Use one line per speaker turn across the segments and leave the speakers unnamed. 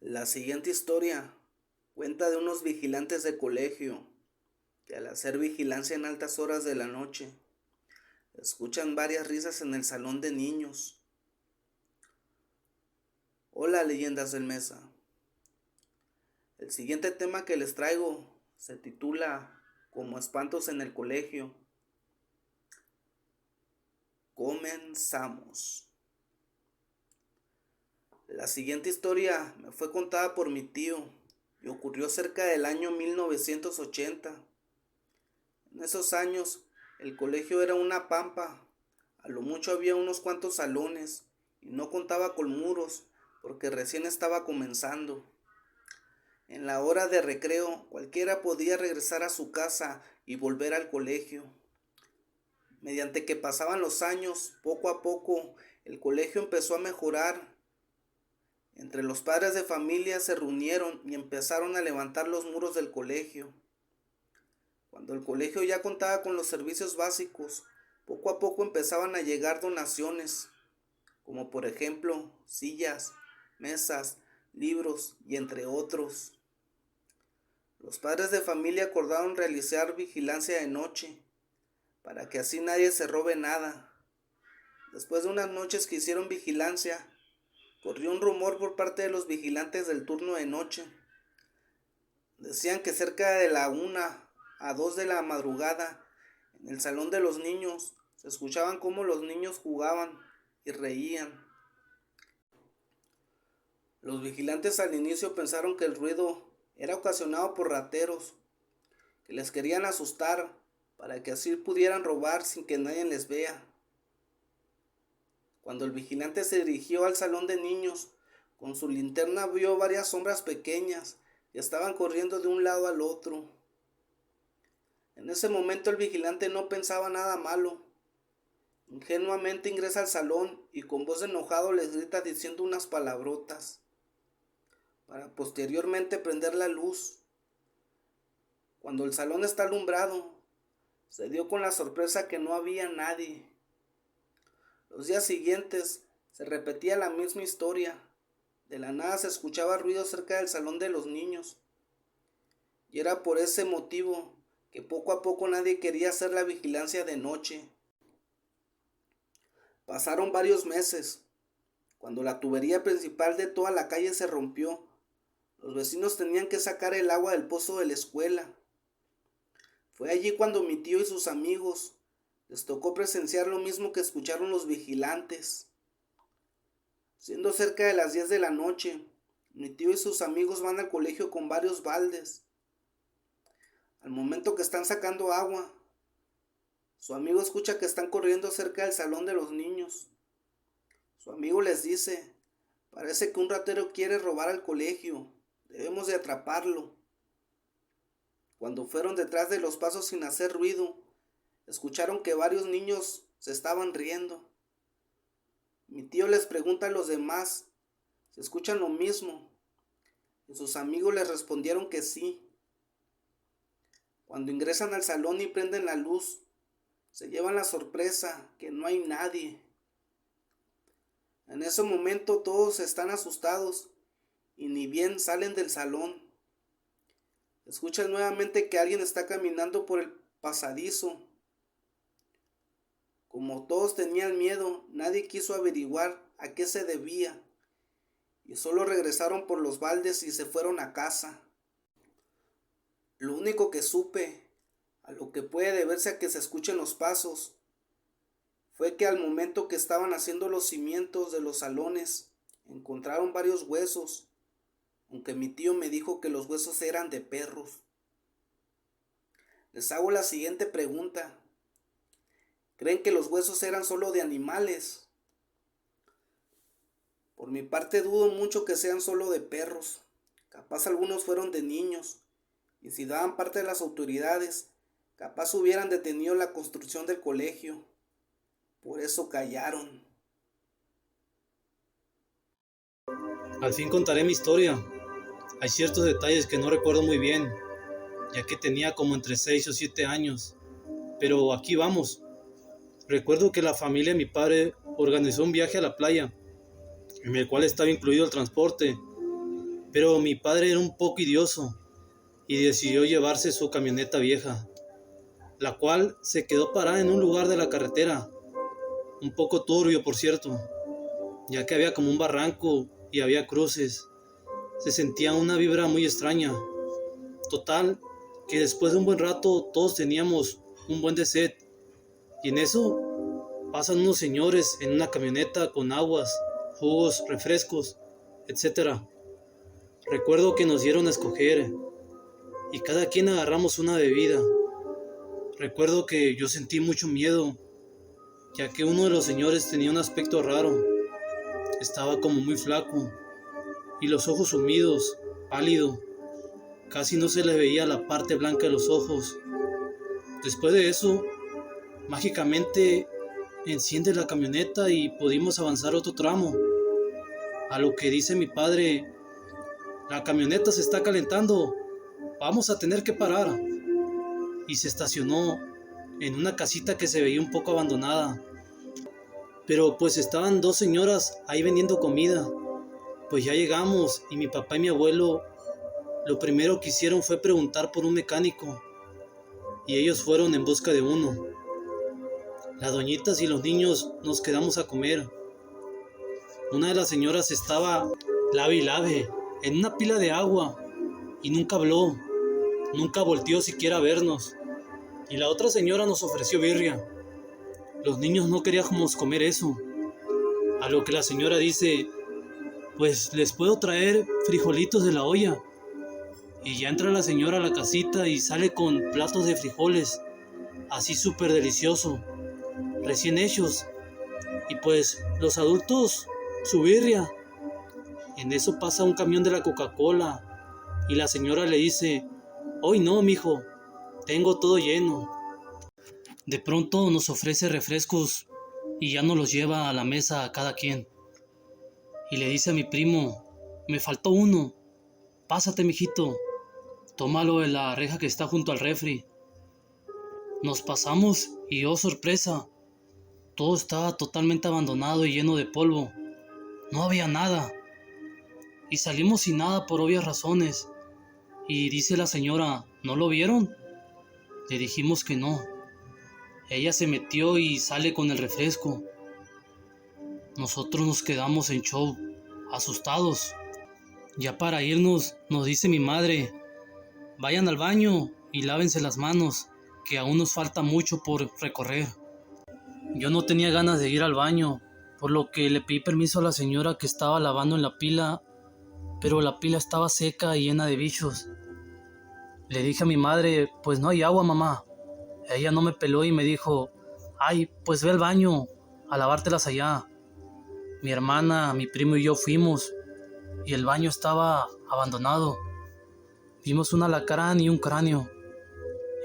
La siguiente historia cuenta de unos vigilantes de colegio que al hacer vigilancia en altas horas de la noche, escuchan varias risas en el salón de niños. Hola, leyendas del Mesa. El siguiente tema que les traigo se titula Como espantos en el colegio. Comenzamos. La siguiente historia me fue contada por mi tío y ocurrió cerca del año 1980. En esos años, el colegio era una pampa. A lo mucho había unos cuantos salones y no contaba con muros porque recién estaba comenzando. En la hora de recreo, cualquiera podía regresar a su casa y volver al colegio. Mediante que pasaban los años, poco a poco, el colegio empezó a mejorar. Entre los padres de familia se reunieron y empezaron a levantar los muros del colegio. Cuando el colegio ya contaba con los servicios básicos, poco a poco empezaban a llegar donaciones, como por ejemplo sillas, mesas, libros y entre otros. Los padres de familia acordaron realizar vigilancia de noche, para que así nadie se robe nada. Después de unas noches que hicieron vigilancia, corrió un rumor por parte de los vigilantes del turno de noche. Decían que cerca de la 1 a 2 de la madrugada, en el salón de los niños, se escuchaban cómo los niños jugaban y reían. Los vigilantes al inicio pensaron que el ruido era ocasionado por rateros, que les querían asustar para que así pudieran robar sin que nadie les vea. Cuando el vigilante se dirigió al salón de niños, con su linterna vio varias sombras pequeñas que estaban corriendo de un lado al otro. En ese momento el vigilante no pensaba nada malo. Ingenuamente ingresa al salón y con voz de enojado les grita diciendo unas palabrotas, para posteriormente prender la luz. Cuando el salón está alumbrado, se dio con la sorpresa que no había nadie. Los días siguientes se repetía la misma historia. De la nada se escuchaba ruido cerca del salón de los niños. Y era por ese motivo que poco a poco nadie quería hacer la vigilancia de noche. Pasaron varios meses. Cuando la tubería principal de toda la calle se rompió, los vecinos tenían que sacar el agua del pozo de la escuela. Fue allí cuando mi tío y sus amigos les tocó presenciar lo mismo que escucharon los vigilantes. Siendo cerca de las 10 de la noche, mi tío y sus amigos van al colegio con varios baldes. Al momento que están sacando agua, su amigo escucha que están corriendo cerca del salón de los niños. Su amigo les dice: parece que un ratero quiere robar al colegio, debemos de atraparlo. Cuando fueron detrás de los pasos sin hacer ruido, escucharon que varios niños se estaban riendo. Mi tío les pregunta a los demás si escuchan lo mismo, y sus amigos les respondieron que sí. Cuando ingresan al salón y prenden la luz, se llevan la sorpresa que no hay nadie. En ese momento todos están asustados y ni bien salen del salón. Escuchan nuevamente que alguien está caminando por el pasadizo. Como todos tenían miedo, nadie quiso averiguar a qué se debía y solo regresaron por los baldes y se fueron a casa. Lo único que supe, a lo que puede deberse a que se escuchen los pasos, fue que al momento que estaban haciendo los cimientos de los salones, encontraron varios huesos, aunque mi tío me dijo que los huesos eran de perros. Les hago la siguiente pregunta: ¿creen que los huesos eran solo de animales? Por mi parte dudo mucho que sean solo de perros. Capaz algunos fueron de niños, y si daban parte de las autoridades, capaz hubieran detenido la construcción del colegio. Por eso callaron.
Al fin contaré mi historia. Hay ciertos detalles que no recuerdo muy bien, ya que tenía como entre 6 o 7 años. Pero aquí vamos. Recuerdo que la familia de mi padre organizó un viaje a la playa, en el cual estaba incluido el transporte. Pero mi padre era un poco idioso y decidió llevarse su camioneta vieja, la cual se quedó parada en un lugar de la carretera, un poco turbio por cierto, ya que había como un barranco y había cruces. Se sentía una vibra muy extraña. Total, que después de un buen rato todos teníamos un buen de sed, y en eso pasan unos señores en una camioneta con aguas, jugos, refrescos, etc. Recuerdo que nos dieron a escoger y cada quien agarramos una bebida. Recuerdo que yo sentí mucho miedo, ya que uno de los señores tenía un aspecto raro. Estaba como muy flaco y los ojos sumidos, pálido. Casi no se le veía la parte blanca de los ojos. Después de eso, mágicamente enciende la camioneta y pudimos avanzar otro tramo. A lo que dice mi padre: la camioneta se está calentando, vamos a tener que parar. Y se estacionó en una casita que se veía un poco abandonada. Pero pues estaban dos señoras ahí vendiendo comida. Pues ya llegamos y mi papá y mi abuelo lo primero que hicieron fue preguntar por un mecánico. Y ellos fueron en busca de uno. Las doñitas y los niños nos quedamos a comer. Una de las señoras estaba lave y lave en una pila de agua y nunca habló, nunca volteó siquiera a vernos. Y la otra señora nos ofreció birria. Los niños no queríamos comer eso. A lo que la señora dice: pues les puedo traer frijolitos de la olla. Y ya entra la señora a la casita y sale con platos de frijoles, así súper delicioso, recién hechos. Y pues los adultos, su birria. En eso pasa un camión de la Coca-Cola y la señora le dice: hoy no, mijo, tengo todo lleno. De pronto nos ofrece refrescos y ya nos los lleva a la mesa a cada quien. Y le dice a mi primo: me faltó uno, pásate, mijito, tómalo de la reja que está junto al refri. Nos pasamos y oh sorpresa, todo estaba totalmente abandonado y lleno de polvo. No había nada. Y salimos sin nada por obvias razones. Y dice la señora: ¿no lo vieron? Le dijimos que no. Ella se metió y sale con el refresco. Nosotros nos quedamos en shock, asustados. Ya para irnos, nos dice mi madre: vayan al baño y lávense las manos, que aún nos falta mucho por recorrer. Yo no tenía ganas de ir al baño, por lo que le pedí permiso a la señora que estaba lavando en la pila, pero la pila estaba seca y llena de bichos. Le dije a mi madre: pues no hay agua, mamá. Ella no me peló y me dijo: ay, pues ve al baño a lavártelas allá. Mi hermana, mi primo y yo fuimos y el baño estaba abandonado. Vimos un alacrán y un cráneo.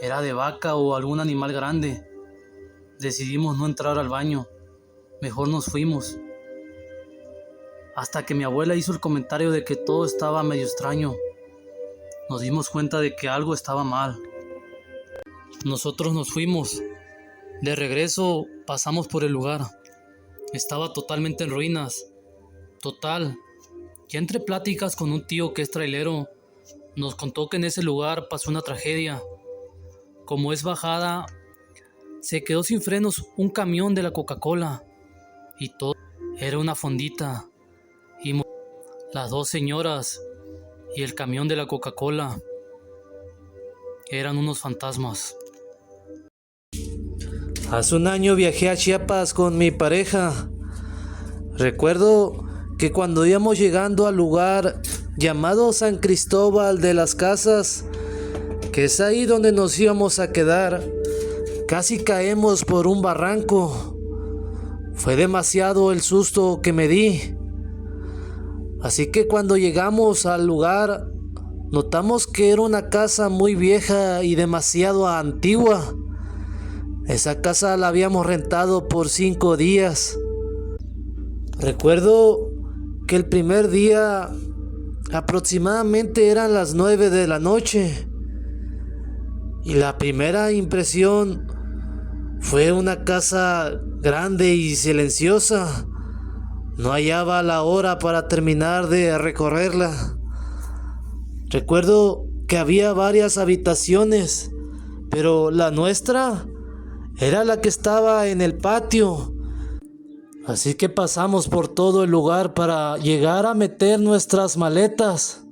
Era de vaca o algún animal grande. Decidimos no entrar al baño. Mejor nos fuimos. Hasta que mi abuela hizo el comentario de que todo estaba medio extraño. Nos dimos cuenta de que algo estaba mal. Nosotros nos fuimos. De regreso pasamos por el lugar. Estaba totalmente en ruinas. Total, ya entre pláticas con un tío que es trailero, nos contó que en ese lugar pasó una tragedia. Como es bajada, se quedó sin frenos un camión de la Coca-Cola y todo era una fondita. Y las dos señoras y el camión de la Coca-Cola eran unos fantasmas.
Hace un año viajé a Chiapas con mi pareja. Recuerdo que cuando íbamos llegando al lugar llamado San Cristóbal de las Casas, que es ahí donde nos íbamos a quedar, casi caemos por un barranco. Fue demasiado el susto que me di. Así que cuando llegamos al lugar, notamos que era una casa muy vieja y demasiado antigua. Esa casa la habíamos rentado por 5 días. Recuerdo que el primer día aproximadamente eran las 9 de la noche. Y la primera impresión fue una casa grande y silenciosa. No hallaba la hora para terminar de recorrerla. Recuerdo que había varias habitaciones, pero la nuestra era la que estaba en el patio. Así que pasamos por todo el lugar para llegar a meter nuestras maletas.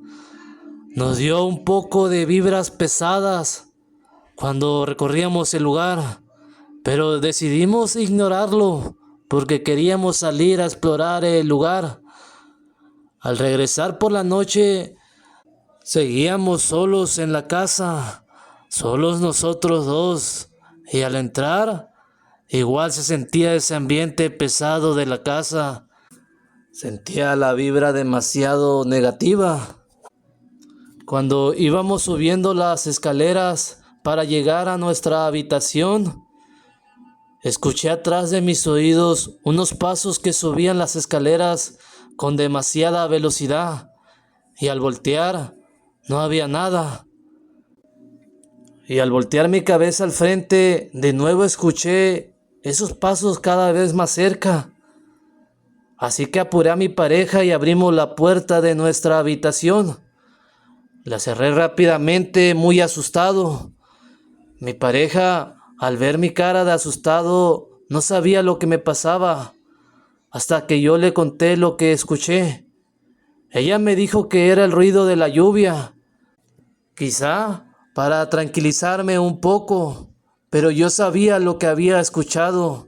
Nos dio un poco de vibras pesadas cuando recorríamos el lugar, pero decidimos ignorarlo porque queríamos salir a explorar el lugar. Al regresar por la noche, seguíamos solos en la casa, solos nosotros dos, y al entrar, igual se sentía ese ambiente pesado de la casa. Sentía la vibra demasiado negativa. Cuando íbamos subiendo las escaleras para llegar a nuestra habitación, escuché atrás de mis oídos unos pasos que subían las escaleras con demasiada velocidad, y al voltear no había nada. Y al voltear mi cabeza al frente, de nuevo escuché esos pasos cada vez más cerca. Así que apuré a mi pareja y abrimos la puerta de nuestra habitación. La cerré rápidamente, muy asustado. Mi pareja, al ver mi cara de asustado, no sabía lo que me pasaba, hasta que yo le conté lo que escuché. Ella me dijo que era el ruido de la lluvia, quizá para tranquilizarme un poco, pero yo sabía lo que había escuchado.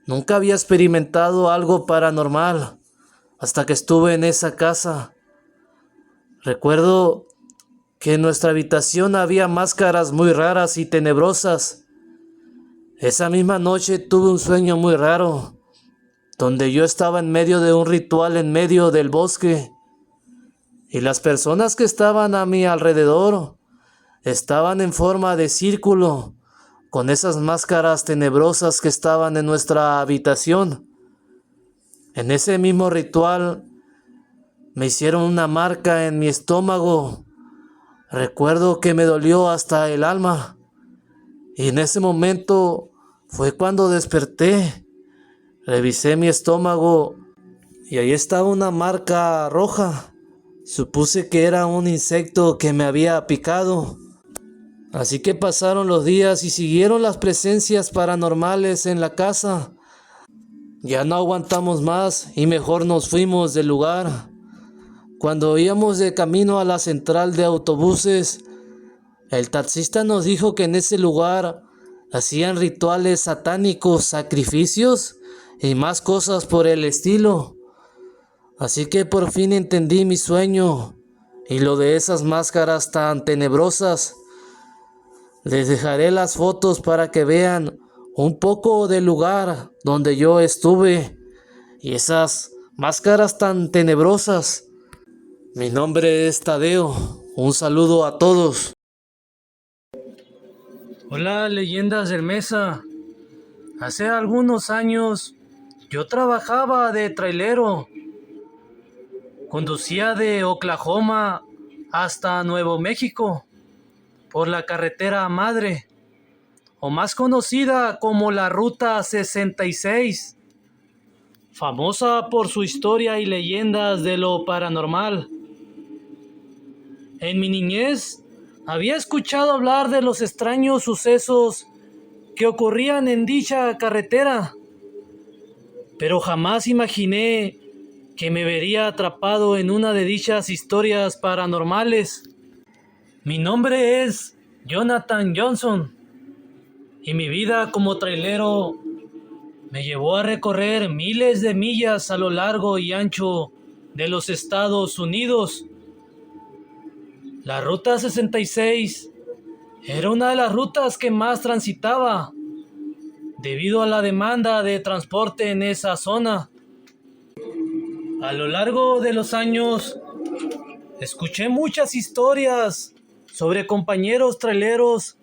Nunca había experimentado algo paranormal hasta que estuve en esa casa. Recuerdo que en nuestra habitación había máscaras muy raras y tenebrosas. Esa misma noche tuve un sueño muy raro, donde yo estaba en medio de un ritual en medio del bosque, y las personas que estaban a mi alrededor estaban en forma de círculo, con esas máscaras tenebrosas que estaban en nuestra habitación. En ese mismo ritual me hicieron una marca en mi estómago. Recuerdo que me dolió hasta el alma, y en ese momento fue cuando desperté. Revisé mi estómago y ahí estaba una marca roja. Supuse que era un insecto que me había picado. Así que pasaron los días y siguieron las presencias paranormales en la casa. Ya no aguantamos más y mejor nos fuimos del lugar. Cuando íbamos de camino a la central de autobuses, el taxista nos dijo que en ese lugar hacían rituales satánicos, sacrificios y más cosas por el estilo. Así que por fin entendí mi sueño y lo de esas máscaras tan tenebrosas. Les dejaré las fotos para que vean un poco del lugar donde yo estuve y esas máscaras tan tenebrosas. Mi nombre es Tadeo. Un saludo a todos.
Hola, leyendas del Mesa. Hace algunos años yo trabajaba de trailero. Conducía de Oklahoma hasta Nuevo México por la carretera madre, o más conocida como la Ruta 66, famosa por su historia y leyendas de lo paranormal. En mi niñez había escuchado hablar de los extraños sucesos que ocurrían en dicha carretera, pero jamás imaginé que me vería atrapado en una de dichas historias paranormales. Mi nombre es Jonathan Johnson y mi vida como trailero me llevó a recorrer miles de millas a lo largo y ancho de los Estados Unidos. La Ruta 66 era una de las rutas que más transitaba debido a la demanda de transporte en esa zona. A lo largo de los años, escuché muchas historias sobre compañeros traileros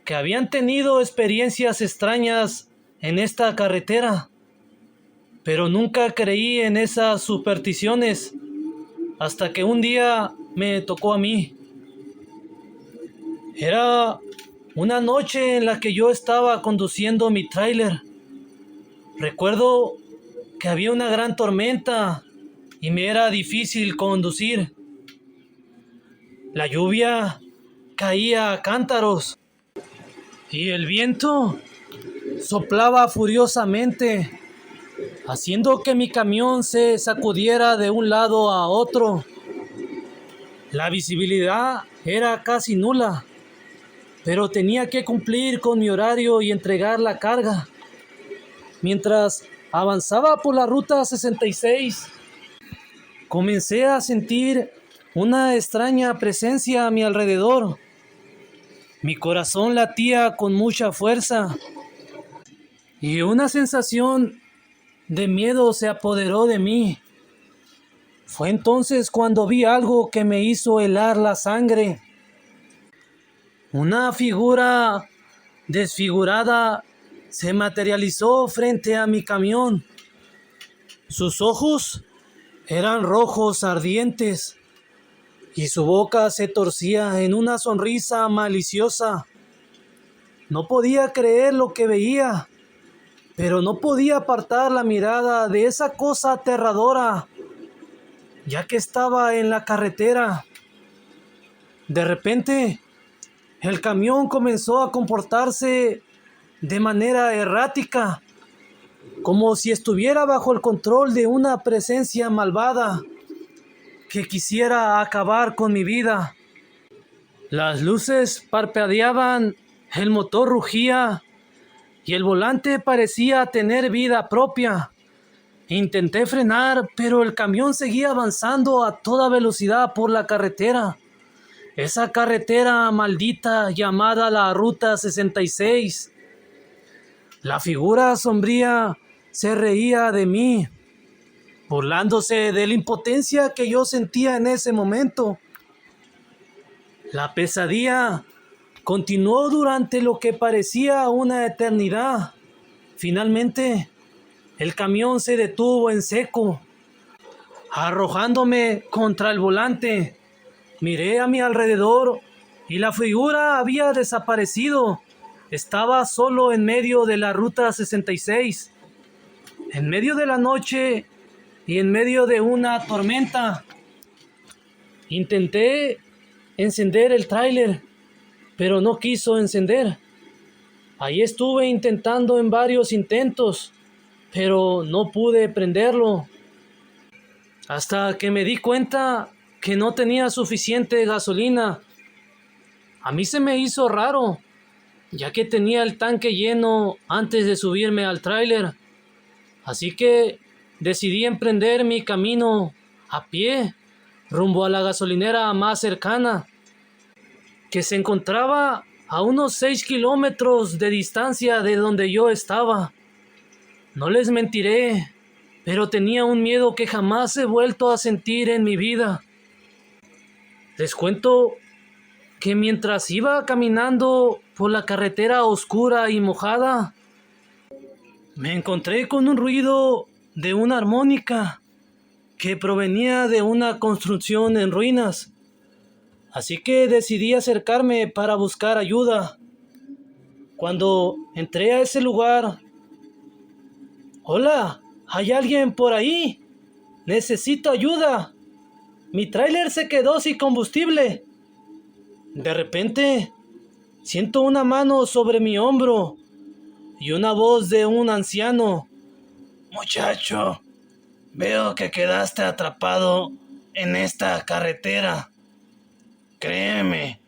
que habían tenido experiencias extrañas en esta carretera, pero nunca creí en esas supersticiones hasta que un día me tocó a mí. Era una noche en la que yo estaba conduciendo mi tráiler. Recuerdo que había una gran tormenta y me era difícil conducir.
La lluvia caía a cántaros y el viento soplaba furiosamente, haciendo que mi camión se sacudiera de un lado a otro. La visibilidad era casi nula, pero tenía que cumplir con mi horario y entregar la carga. Mientras avanzaba por la ruta 66, comencé a sentir una extraña presencia a mi alrededor. Mi corazón latía con mucha fuerza y una sensación de miedo se apoderó de mí. Fue entonces cuando vi algo que me hizo helar la sangre. Una figura desfigurada se materializó frente a mi camión. Sus ojos eran rojos ardientes y su boca se torcía en una sonrisa maliciosa. No podía creer lo que veía, pero no podía apartar la mirada de esa cosa aterradora, ya que estaba en la carretera. De repente, el camión comenzó a comportarse de manera errática, como si estuviera bajo el control de una presencia malvada que quisiera acabar con mi vida. Las luces parpadeaban, el motor rugía y el volante parecía tener vida propia. Intenté frenar, pero el camión seguía avanzando a toda velocidad por la carretera. Esa carretera maldita llamada la Ruta 66. La figura sombría se reía de mí, burlándose de la impotencia que yo sentía en ese momento. La pesadilla continuó durante lo que parecía una eternidad. Finalmente, el camión se detuvo en seco, arrojándome contra el volante. Miré a mi alrededor y la figura había desaparecido. Estaba solo en medio de la Ruta 66, en medio de la noche y en medio de una tormenta. Intenté encender el tráiler, pero no quiso encender. Ahí estuve intentando en varios intentos, pero no pude prenderlo. Hasta que me di cuenta que no tenía suficiente gasolina. A mí se me hizo raro, ya que tenía el tanque lleno antes de subirme al tráiler. Así que decidí emprender mi camino a pie rumbo a la gasolinera más cercana, que se encontraba a unos 6 kilómetros de distancia de donde yo estaba. No les mentiré, pero tenía un miedo que jamás he vuelto a sentir en mi vida. Les cuento que mientras iba caminando por la carretera oscura y mojada, me encontré con un ruido de una armónica que provenía de una construcción en ruinas. Así que decidí acercarme para buscar ayuda. Cuando entré a ese lugar, ¡hola! ¿Hay alguien por ahí? Necesito ayuda. Mi tráiler se quedó sin combustible. De repente, siento una mano sobre mi hombro y una voz de un anciano. Muchacho, veo que quedaste atrapado en esta carretera. Créeme,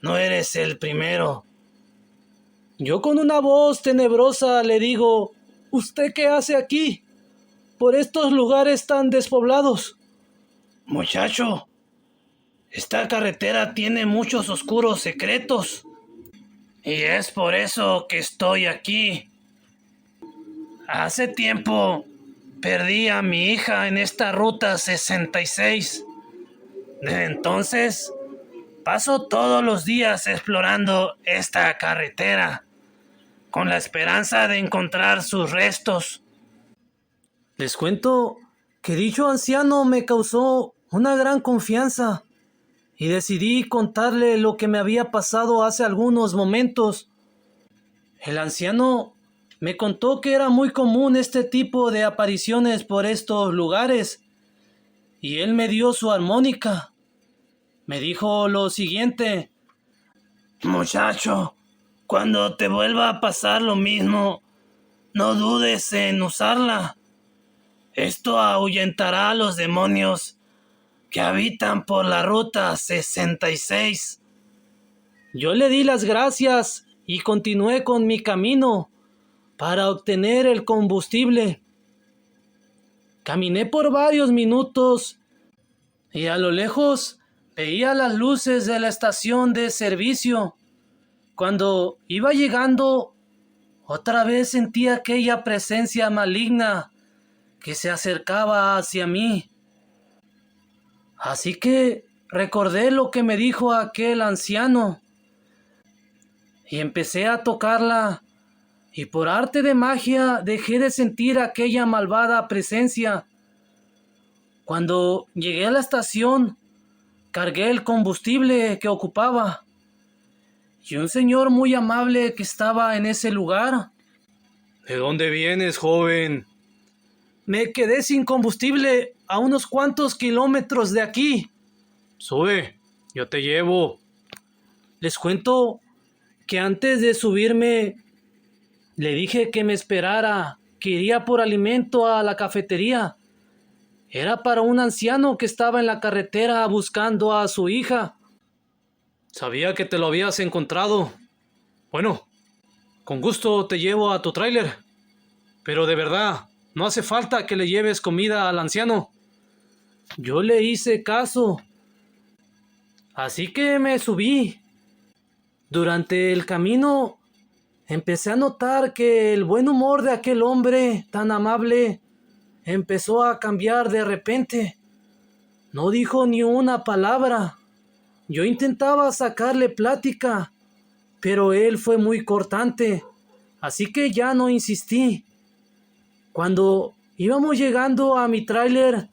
no eres el primero. Yo con una voz tenebrosa le digo, ¿usted qué hace aquí, por estos lugares tan despoblados? Muchacho, esta carretera tiene muchos oscuros secretos, y es por eso que estoy aquí. Hace tiempo perdí a mi hija en esta Ruta 66. Desde entonces paso todos los días explorando esta carretera, con la esperanza de encontrar sus restos. Les cuento que dicho anciano me causó una gran confianza y decidí contarle lo que me había pasado hace algunos momentos. El anciano me contó que era muy común este tipo de apariciones por estos lugares y él me dio su armónica.
me dijo lo siguiente: muchacho, cuando te vuelva a pasar lo mismo, no dudes en usarla. Esto ahuyentará a los demonios que habitan por la ruta 66. Yo le di las gracias y continué con mi camino para obtener el combustible. Caminé por varios minutos y a lo lejos veía las luces de la estación de servicio. Cuando iba llegando, otra vez sentí aquella presencia maligna que se acercaba hacia mí. Así que recordé lo que me dijo aquel anciano y empecé a tocarla, y por arte de magia dejé de sentir aquella malvada presencia. Cuando llegué a la estación, cargué el combustible que ocupaba, y un señor muy amable que estaba en ese lugar. ¿De dónde vienes, joven? Me quedé sin combustible a unos cuantos kilómetros de aquí. Sube, yo te llevo. Les cuento que antes de subirme, le dije que me esperara, que iría por alimento a la cafetería. Era para un anciano que estaba en la carretera buscando a su hija. Sabía que te lo habías encontrado. Bueno, con gusto te llevo a tu tráiler. Pero de verdad, no hace falta que le lleves comida al anciano. Yo le hice caso. Así que me subí. Durante el camino empecé a notar que el buen humor de aquel hombre tan amable empezó a cambiar de repente. No dijo ni una palabra. Yo intentaba sacarle plática, pero él fue muy cortante, así que ya no insistí. Cuando íbamos llegando a mi tráiler,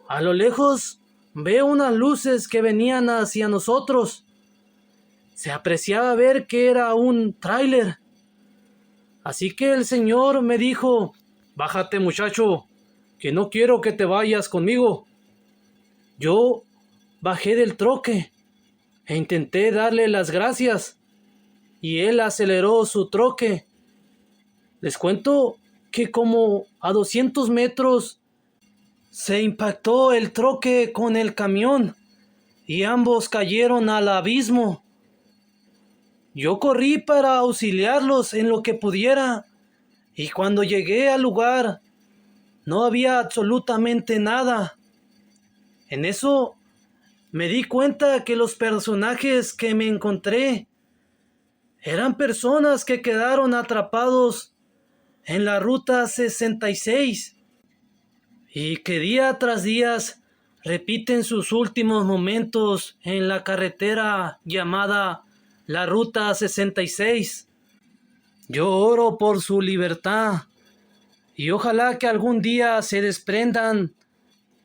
a lo lejos veo unas luces que venían hacia nosotros. Se apreciaba ver que era un tráiler. Así que el señor me dijo: bájate, muchacho, que no quiero que te vayas conmigo. Yo bajé del troque e intenté darle las gracias, y él aceleró su troque. Les cuento que como a 200 metros se impactó el troque con el camión y ambos cayeron al abismo. Yo corrí para auxiliarlos en lo que pudiera, y cuando llegué al lugar no había absolutamente nada. En eso me di cuenta que los personajes que me encontré eran personas que quedaron atrapados en la ruta 66 y que día tras día repiten sus últimos momentos en la carretera llamada la ruta 66. Yo oro por su libertad y ojalá que algún día se desprendan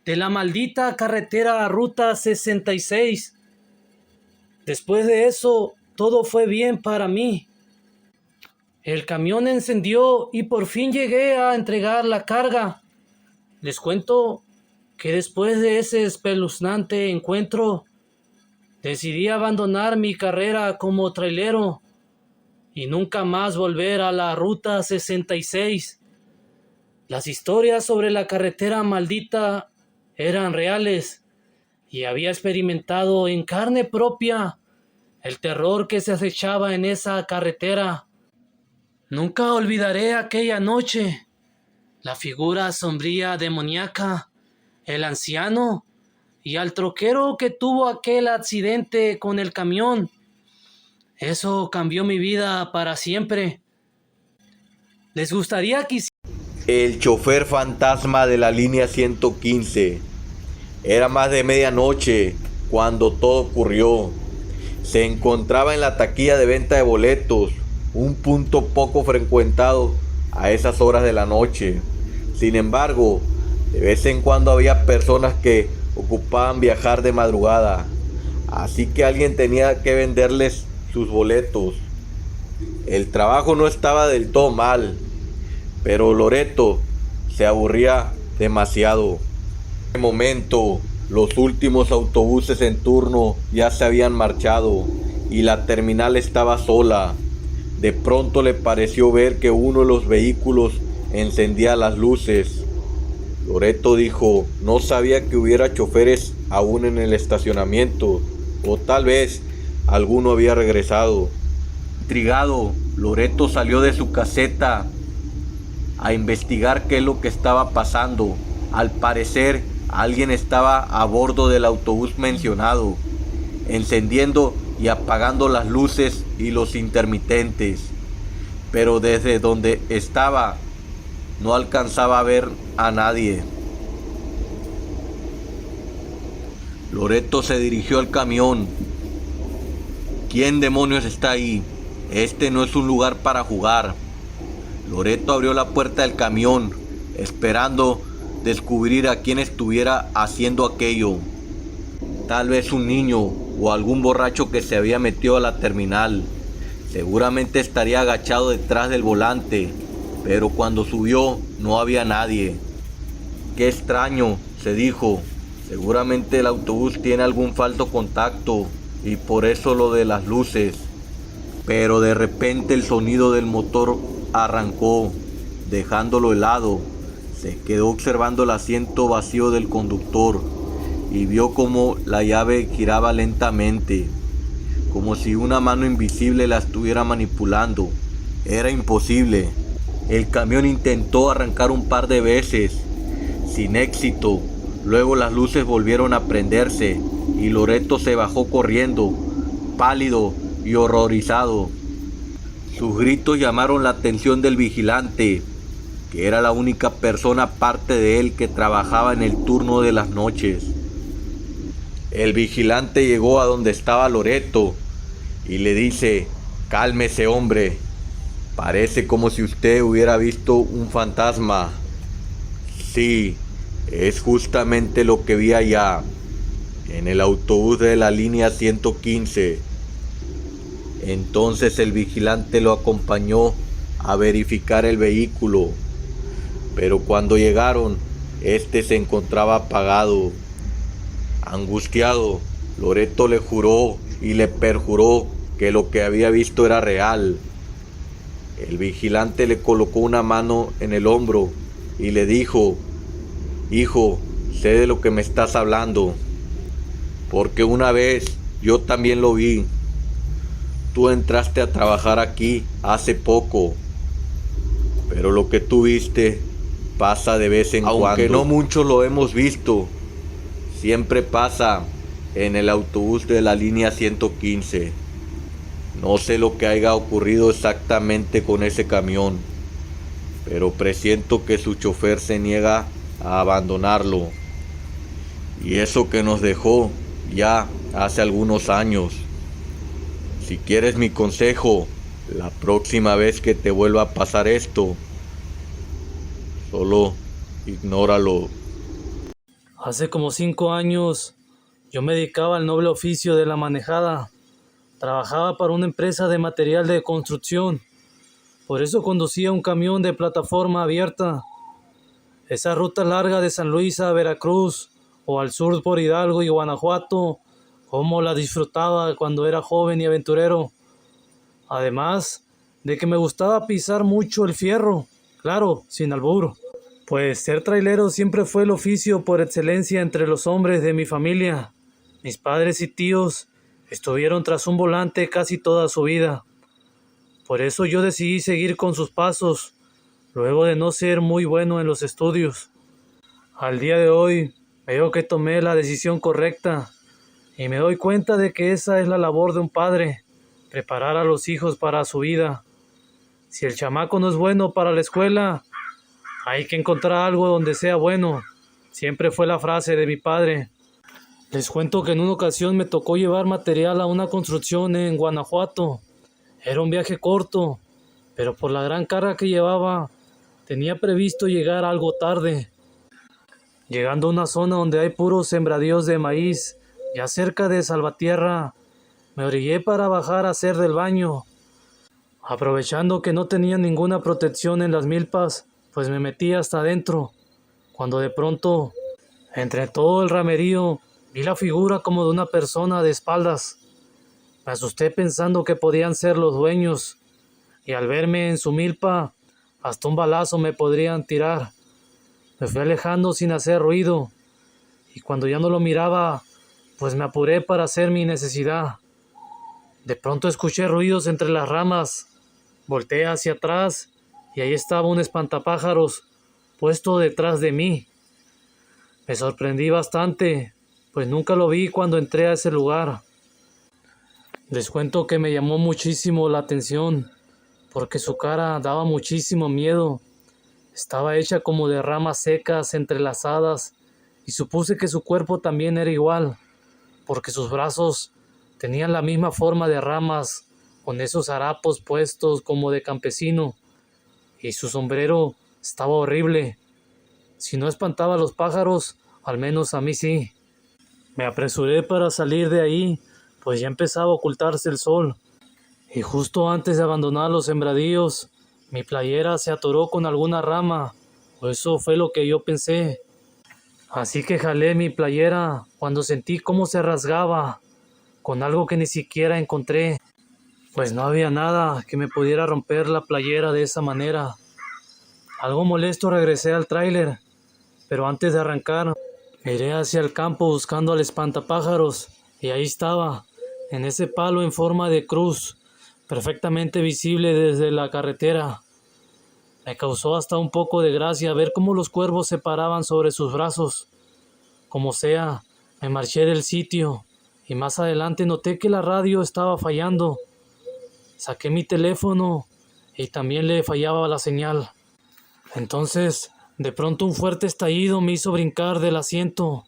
de la maldita carretera ruta 66. Después de eso, todo fue bien para mí. El camión encendió y por fin llegué a entregar la carga. Les cuento que después de ese espeluznante encuentro, decidí abandonar mi carrera como trailero y nunca más volver a la ruta 66. Las historias sobre la carretera maldita eran reales y había experimentado en carne propia el terror que se acechaba en esa carretera. Nunca olvidaré aquella noche, la figura sombría demoníaca, el anciano y al troquero que tuvo aquel accidente con el camión. Eso cambió mi vida para siempre. ¿Les gustaría que
El chofer fantasma de la línea 115? Era más de medianoche cuando todo ocurrió. Se encontraba en la taquilla de venta de boletos, un punto poco frecuentado a esas horas de la noche. Sin embargo, de vez en cuando había personas que ocupaban viajar de madrugada, así que alguien tenía que venderles sus boletos. El trabajo no estaba del todo mal, pero Loreto se aburría demasiado. En ese momento Los últimos autobuses en turno ya se habían marchado y la terminal estaba sola. De pronto le pareció ver que uno de los vehículos encendía las luces. Loreto dijo, no sabía que hubiera choferes aún en el estacionamiento, o tal vez alguno había regresado. Intrigado, Loreto salió de su caseta a investigar qué es lo que estaba pasando. Al parecer, alguien estaba a bordo del autobús mencionado, encendiendo y apagando las luces y los intermitentes, pero desde donde estaba no alcanzaba a ver a nadie. Loreto se dirigió al camión. ¿Quién demonios está ahí? Este no es un lugar para jugar. Loreto abrió la puerta del camión, esperando descubrir a quién estuviera haciendo aquello. Tal vez un niño o algún borracho que se había metido a la terminal. Seguramente estaría agachado detrás del volante, pero cuando subió no había nadie. Qué extraño, se dijo. Seguramente el autobús tiene algún falso contacto y por eso lo de las luces. Pero de repente el sonido del motor arrancó, dejándolo helado. Se quedó observando el asiento vacío del conductor y vio cómo la llave giraba lentamente, como si una mano invisible la estuviera manipulando. Era imposible. El camión intentó arrancar un par de veces, sin éxito. Luego las luces volvieron a prenderse y Loreto se bajó corriendo, pálido y horrorizado. Sus gritos llamaron la atención del vigilante, que era la única persona aparte de él que trabajaba en el turno de las noches. El vigilante llegó a donde estaba Loreto y le dice, cálmese hombre, parece como si usted hubiera visto un fantasma. Sí, es justamente lo que vi allá, en el autobús de la línea 115. Entonces el vigilante lo acompañó a verificar el vehículo, pero cuando llegaron, este se encontraba apagado. Angustiado, Loreto le juró y le perjuró que lo que había visto era real. El vigilante le colocó una mano en el hombro y le dijo, hijo, sé de lo que me estás hablando, porque una vez yo también lo vi. Tú entraste a trabajar aquí hace poco, pero lo que tú viste pasa de vez en cuando. Aunque no muchos lo hemos visto, siempre pasa en el autobús de la línea 115. No sé lo que haya ocurrido exactamente con ese camión, pero presiento que su chofer se niega a abandonarlo. Y eso que nos dejó ya hace algunos años. Si quieres mi consejo, la próxima vez que te vuelva a pasar esto, solo ignóralo.
Hace como 5 años yo me dedicaba al noble oficio de la manejada. Trabajaba para una empresa de material de construcción. Por eso conducía un camión de plataforma abierta. Esa ruta larga de San Luis a Veracruz o al sur por Hidalgo y Guanajuato, cómo la disfrutaba cuando era joven y aventurero. Además de que me gustaba pisar mucho el fierro, claro, sin albur. Pues ser trailero siempre fue el oficio por excelencia entre los hombres de mi familia. Mis padres y tíos estuvieron tras un volante casi toda su vida. Por eso yo decidí seguir con sus pasos, luego de no ser muy bueno en los estudios. Al día de hoy veo que tomé la decisión correcta y me doy cuenta de que esa es la labor de un padre, preparar a los hijos para su vida. Si el chamaco no es bueno para la escuela, hay que encontrar algo donde sea bueno. Siempre fue la frase de mi padre. Les cuento que en una ocasión me tocó llevar material a una construcción en Guanajuato. Era un viaje corto, pero por la gran carga que llevaba, tenía previsto llegar algo tarde. Llegando a una zona donde hay puros sembradíos de maíz, ya cerca de Salvatierra, me orillé para bajar a hacer del baño. Aprovechando que no tenía ninguna protección en las milpas, pues me metí hasta adentro, cuando de pronto Entre todo el ramerío vi la figura como de una persona de espaldas. Me asusté pensando que podían ser los dueños, y al verme en su milpa, hasta un balazo me podrían tirar. Me fui alejando sin hacer ruido, y cuando ya no lo miraba, pues me apuré para hacer mi necesidad. De pronto escuché ruidos entre las ramas. Volteé hacia atrás y ahí estaba un espantapájaros puesto detrás de mí. Me sorprendí bastante, pues nunca lo vi cuando entré a ese lugar. Les cuento que me llamó muchísimo la atención, porque su cara daba muchísimo miedo. Estaba hecha como de ramas secas entrelazadas, y supuse que su cuerpo también era igual, porque sus brazos tenían la misma forma de ramas, con esos harapos puestos como de campesino, y su sombrero estaba horrible. Si no espantaba a los pájaros, al menos a mí sí. Me apresuré para salir de ahí, pues ya empezaba a ocultarse el sol, y justo antes de abandonar los sembradíos, mi playera se atoró con alguna rama, o eso fue lo que yo pensé. Así que jalé mi playera cuando sentí cómo se rasgaba, con algo que ni siquiera encontré, pues no había nada que me pudiera romper la playera de esa manera. Algo molesto regresé al tráiler, pero antes de arrancar, miré hacia el campo buscando al espantapájaros, y ahí estaba, en ese palo en forma de cruz, perfectamente visible desde la carretera. Me causó hasta un poco de gracia ver cómo los cuervos se paraban sobre sus brazos. Como sea, me marché del sitio, y más adelante noté que la radio estaba fallando. Saqué mi teléfono, y también le fallaba la señal. Entonces, de pronto un fuerte estallido me hizo brincar del asiento,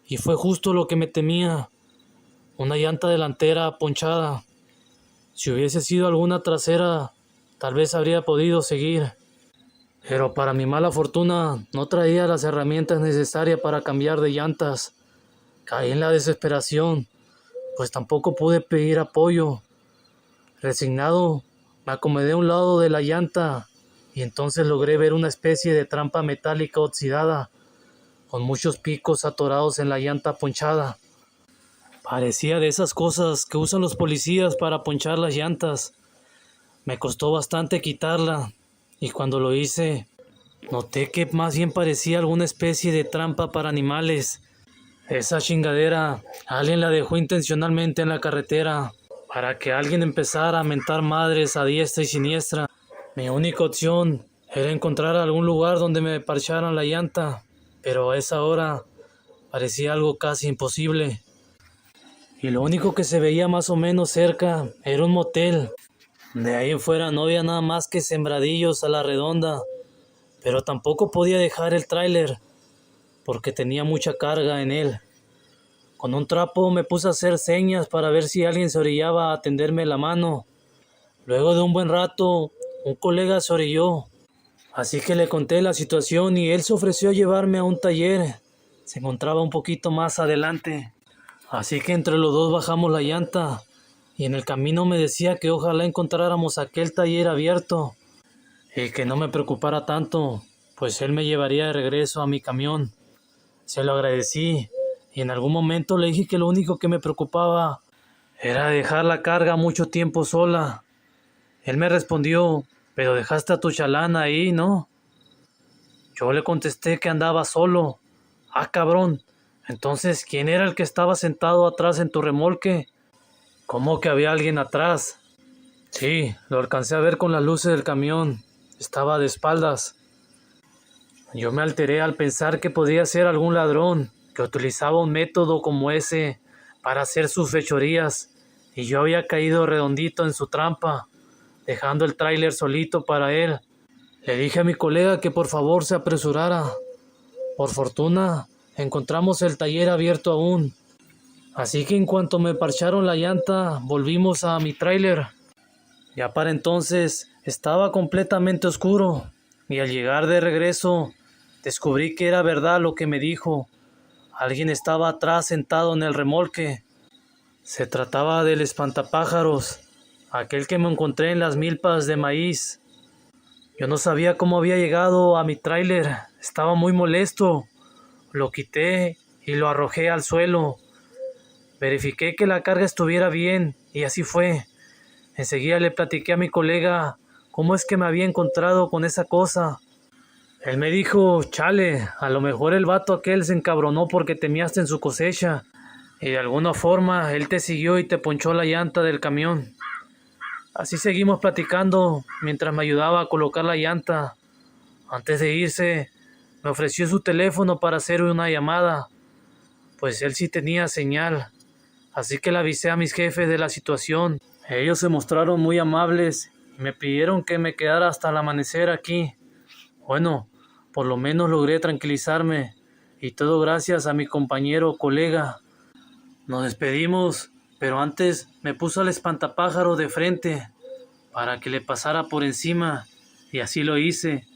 y fue justo lo que me temía, una llanta delantera ponchada. Si hubiese sido alguna trasera, tal vez habría podido seguir, pero para mi mala fortuna no traía las herramientas necesarias para cambiar de llantas. Caí en la desesperación, pues tampoco pude pedir apoyo. Resignado, me acomodé a un lado de la llanta, y entonces logré ver una especie de trampa metálica oxidada, con muchos picos atorados en la llanta ponchada. Parecía de esas cosas que usan los policías para ponchar las llantas. Me costó bastante quitarla, y cuando lo hice, noté que más bien parecía alguna especie de trampa para animales. Esa chingadera, alguien la dejó intencionalmente en la carretera, para que alguien empezara a mentar madres a diestra y siniestra. Mi única opción era encontrar algún lugar donde me parcharan la llanta, pero a esa hora parecía algo casi imposible. Y lo único que se veía más o menos cerca era un motel. De ahí en fuera no había nada más que sembradillos a la redonda, pero tampoco podía dejar el tráiler, porque tenía mucha carga en él. Con un trapo me puse a hacer señas para ver si alguien se orillaba a tenderme la mano. Luego de un buen rato, un colega se orilló, así que le conté la situación y él se ofreció a llevarme a un taller. Se encontraba un poquito más adelante, así que entre los dos bajamos la llanta, y en el camino me decía que ojalá encontráramos aquel taller abierto y que no me preocupara tanto, pues él me llevaría de regreso a mi camión. Se lo agradecí, y en algún momento le dije que lo único que me preocupaba era dejar la carga mucho tiempo sola. Él me respondió: «Pero dejaste a tu chalana ahí, ¿no?». Yo le contesté que andaba solo. «Ah, cabrón, entonces, ¿quién era el que estaba sentado atrás en tu remolque?». «¿Cómo que había alguien atrás?». «Sí, lo alcancé a ver con las luces del camión. Estaba de espaldas». Yo me alteré al pensar que podía ser algún ladrón que utilizaba un método como ese para hacer sus fechorías, y yo había caído redondito en su trampa, dejando el tráiler solito para él. Le dije a mi colega que por favor se apresurara. Por fortuna, encontramos el taller abierto aún, así que en cuanto me parcharon la llanta, volvimos a mi tráiler. Ya para entonces estaba completamente oscuro, y al llegar de regreso, descubrí que era verdad lo que me dijo. Alguien estaba atrás sentado en el remolque. Se trataba del espantapájaros, aquel que me encontré en las milpas de maíz. Yo no sabía cómo había llegado a mi tráiler. Estaba muy molesto, lo quité y lo arrojé al suelo. Verifiqué que la carga estuviera bien y así fue. Enseguida le platiqué a mi colega cómo es que me había encontrado con esa cosa. Él me dijo, chale, a lo mejor el vato aquel se encabronó porque te miaste en su cosecha y de alguna forma él te siguió y te ponchó la llanta del camión. Así seguimos platicando mientras me ayudaba a colocar la llanta. Antes de irse, me ofreció su teléfono para hacer una llamada, pues él sí tenía señal. Así que le avisé a mis jefes de la situación. Ellos se mostraron muy amables y me pidieron que me quedara hasta el amanecer aquí. Bueno, por lo menos logré tranquilizarme y todo gracias a mi compañero colega. Nos despedimos, pero antes me puso al espantapájaro de frente para que le pasara por encima y así lo hice.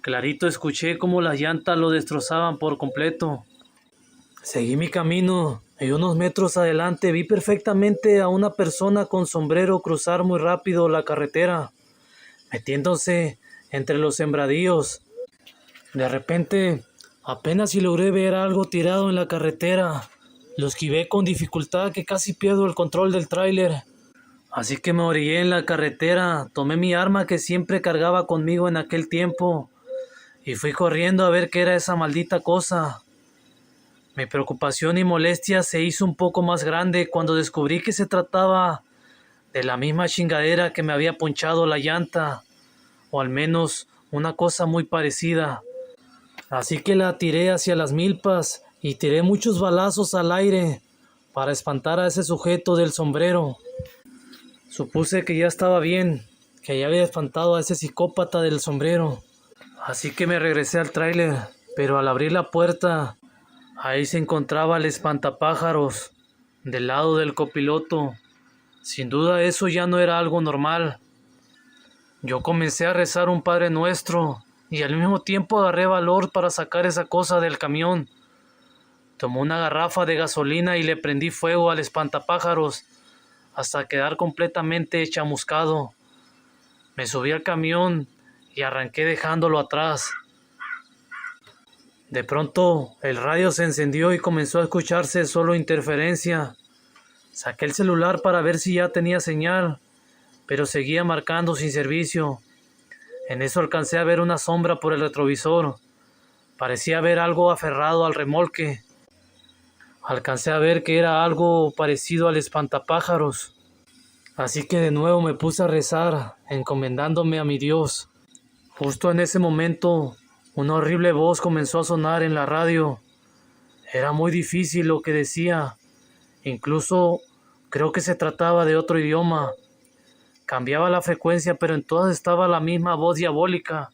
Clarito escuché cómo las llantas lo destrozaban por completo. Seguí mi camino y unos metros adelante vi perfectamente a una persona con sombrero cruzar muy rápido la carretera, metiéndose entre los sembradíos. De repente, apenas si logré ver algo tirado en la carretera. Lo esquivé con dificultad que casi pierdo el control del tráiler. Así que me orillé en la carretera, tomé mi arma que siempre cargaba conmigo en aquel tiempo y fui corriendo a ver qué era esa maldita cosa. Mi preocupación y molestia se hizo un poco más grande cuando descubrí que se trataba de la misma chingadera que me había ponchado la llanta, o al menos una cosa muy parecida. Así que la tiré hacia las milpas y tiré muchos balazos al aire para espantar a ese sujeto del sombrero. Supuse que ya estaba bien, que ya había espantado a ese psicópata del sombrero. Así que me regresé al tráiler, pero al abrir la puerta, ahí se encontraba el espantapájaros del lado del copiloto. Sin duda eso ya no era algo normal. Yo comencé a rezar un Padre Nuestro y al mismo tiempo agarré valor para sacar esa cosa del camión. Tomé una garrafa de gasolina y le prendí fuego al espantapájaros hasta quedar completamente chamuscado. Me subí al camión y arranqué dejándolo atrás. De pronto el radio se encendió y comenzó a escucharse solo interferencia. Saqué el celular para ver si ya tenía señal, pero seguía marcando sin servicio. En eso alcancé a ver una sombra por el retrovisor. Parecía haber algo aferrado al remolque. Alcancé a ver que era algo parecido al espantapájaros. Así que de nuevo me puse a rezar, encomendándome a mi Dios. Justo en ese momento, una horrible voz comenzó a sonar en la radio. Era muy difícil lo que decía. Incluso creo que se trataba de otro idioma. Cambiaba la frecuencia, pero en todas estaba la misma voz diabólica.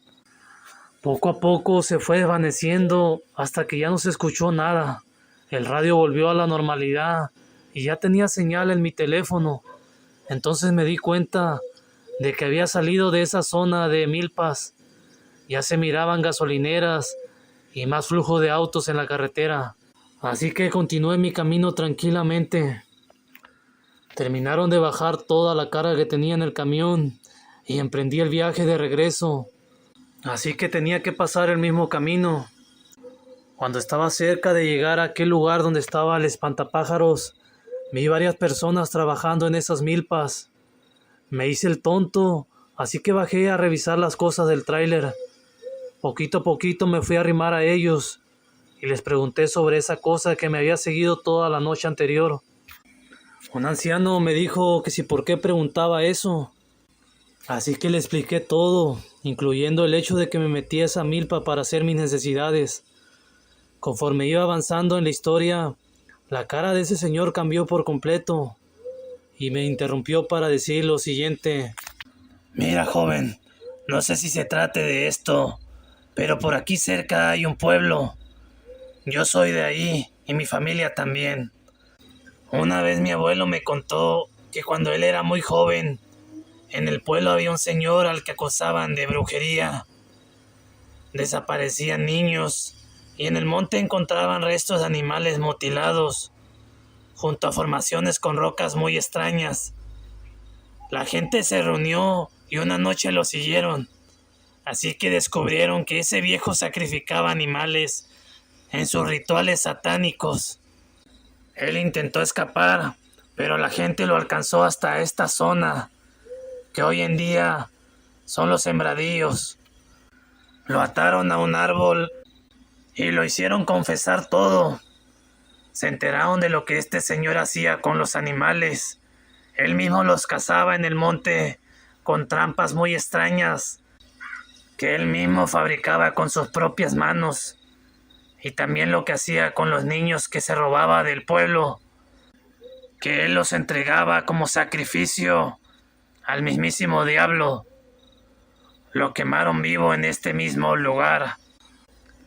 Poco a poco se fue desvaneciendo hasta que ya no se escuchó nada. El radio volvió a la normalidad y ya tenía señal en mi teléfono. Entonces me di cuenta de que había salido de esa zona de milpas. Ya se miraban gasolineras y más flujo de autos en la carretera. Así que continué mi camino tranquilamente. Terminaron de bajar toda la carga que tenía en el camión y emprendí el viaje de regreso. Así que tenía que pasar el mismo camino. Cuando estaba cerca de llegar a aquel lugar donde estaba el espantapájaros, vi varias personas trabajando en esas milpas. Me hice el tonto, así que bajé a revisar las cosas del tráiler. Poquito a poquito me fui a arrimar a ellos y les pregunté sobre esa cosa que me había seguido toda la noche anterior. Un anciano me dijo que si por qué preguntaba eso. Así que le expliqué todo, incluyendo el hecho de que me metí a esa milpa para hacer mis necesidades. Conforme iba avanzando en la historia, la cara de ese señor cambió por completo y me interrumpió para decir lo siguiente.
Mira, joven, no sé si se trate de esto, pero por aquí cerca hay un pueblo. Yo soy de ahí y mi familia también. Una vez mi abuelo me contó que cuando él era muy joven, en el pueblo había un señor al que acosaban de brujería. Desaparecían niños y en el monte encontraban restos de animales mutilados, junto a formaciones con rocas muy extrañas. La gente se reunió y una noche lo siguieron. Así que descubrieron que ese viejo sacrificaba animales en sus rituales satánicos. Él intentó escapar, pero la gente lo alcanzó hasta esta zona, que hoy en día son los sembradíos. Lo ataron a un árbol y lo hicieron confesar todo. Se enteraron de lo que este señor hacía con los animales. Él mismo los cazaba en el monte con trampas muy extrañas que él mismo fabricaba con sus propias manos. Y también lo que hacía con los niños que se robaba del pueblo, que él los entregaba como sacrificio al mismísimo diablo. Lo quemaron vivo en este mismo lugar.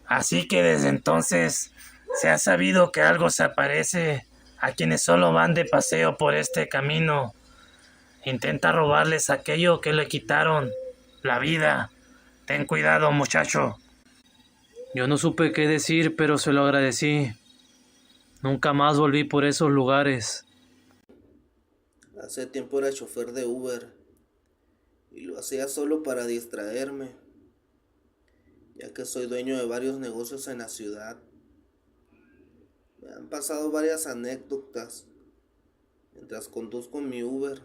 Así que desde entonces se ha sabido que algo se aparece a quienes solo van de paseo por este camino. Intenta robarles aquello que le quitaron, la vida. Ten cuidado, muchacho.
Yo no supe qué decir, pero se lo agradecí. Nunca más volví por esos lugares.
Hace tiempo era chofer de Uber y lo hacía solo para distraerme, ya que soy dueño de varios negocios en la ciudad. Me han pasado varias anécdotas mientras conduzco mi Uber,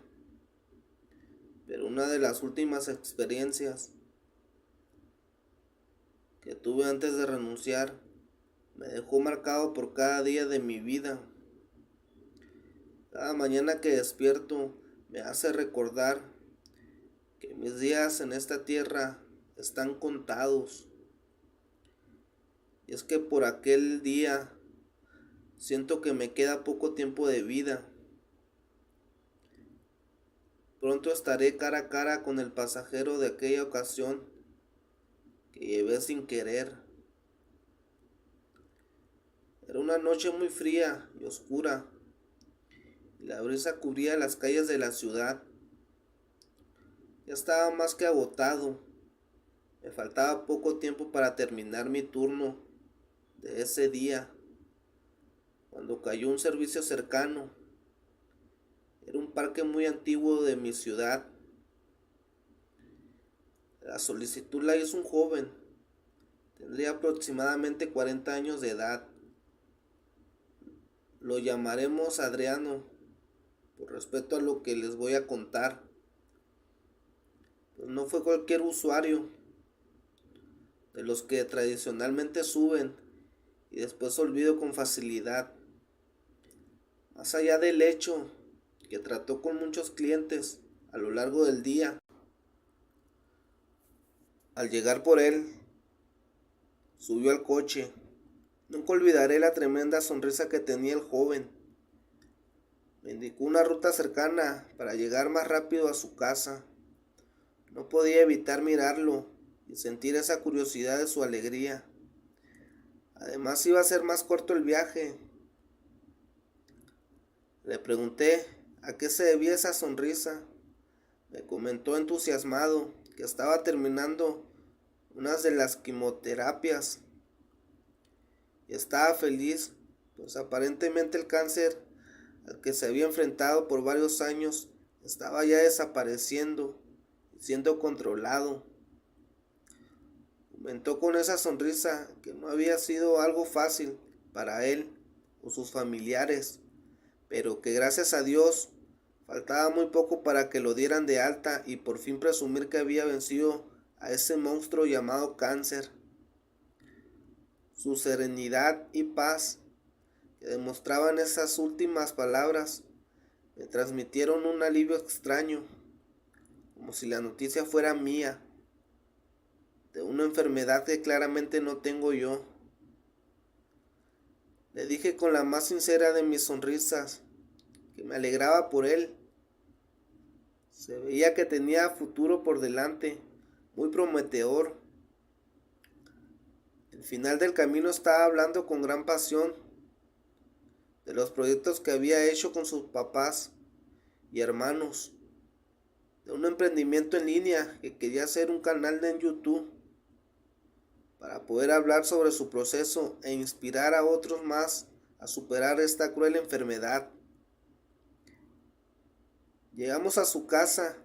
pero una de las últimas experiencias que tuve antes de renunciar me dejó marcado por cada día de mi vida. Cada mañana que despierto me hace recordar que mis días en esta tierra están contados. Y es que por aquel día siento que me queda poco tiempo de vida. Pronto estaré cara a cara con el pasajero de aquella ocasión que llevé sin querer. Era una noche muy fría y oscura, y la brisa cubría las calles de la ciudad. Ya estaba más que agotado. Me faltaba poco tiempo para terminar mi turno de ese día, cuando cayó un servicio cercano. Era un parque muy antiguo de mi ciudad. La solicitud la hizo un joven. Tendría aproximadamente 40 años de edad. Lo llamaremos Adriano, por respeto a lo que les voy a contar. Pues no fue cualquier usuario de los que tradicionalmente suben y después olvido con facilidad. Más allá del hecho que trató con muchos clientes a lo largo del día, al llegar por él, subió al coche. Nunca olvidaré la tremenda sonrisa que tenía el joven. Me indicó una ruta cercana para llegar más rápido a su casa. No podía evitar mirarlo y sentir esa curiosidad de su alegría. Además iba a ser más corto el viaje. Le pregunté a qué se debía esa sonrisa. Me comentó entusiasmado que estaba terminando unas de las quimioterapias y estaba feliz, pues aparentemente el cáncer al que se había enfrentado por varios años estaba ya desapareciendo y siendo controlado. Comentó con esa sonrisa que no había sido algo fácil para él o sus familiares, pero que gracias a Dios faltaba muy poco para que lo dieran de alta y por fin presumir que había vencido a ese monstruo llamado cáncer. Su serenidad y paz que demostraban esas últimas palabras me transmitieron un alivio extraño, como si la noticia fuera mía, de una enfermedad que claramente no tengo yo. Le dije con la más sincera de mis sonrisas que me alegraba por él. Se veía que tenía futuro por delante, muy prometedor. Al final del camino estaba hablando con gran pasión de los proyectos que había hecho con sus papás y hermanos, de un emprendimiento en línea que quería hacer un canal en YouTube para poder hablar sobre su proceso e inspirar a otros más a superar esta cruel enfermedad. Llegamos a su casa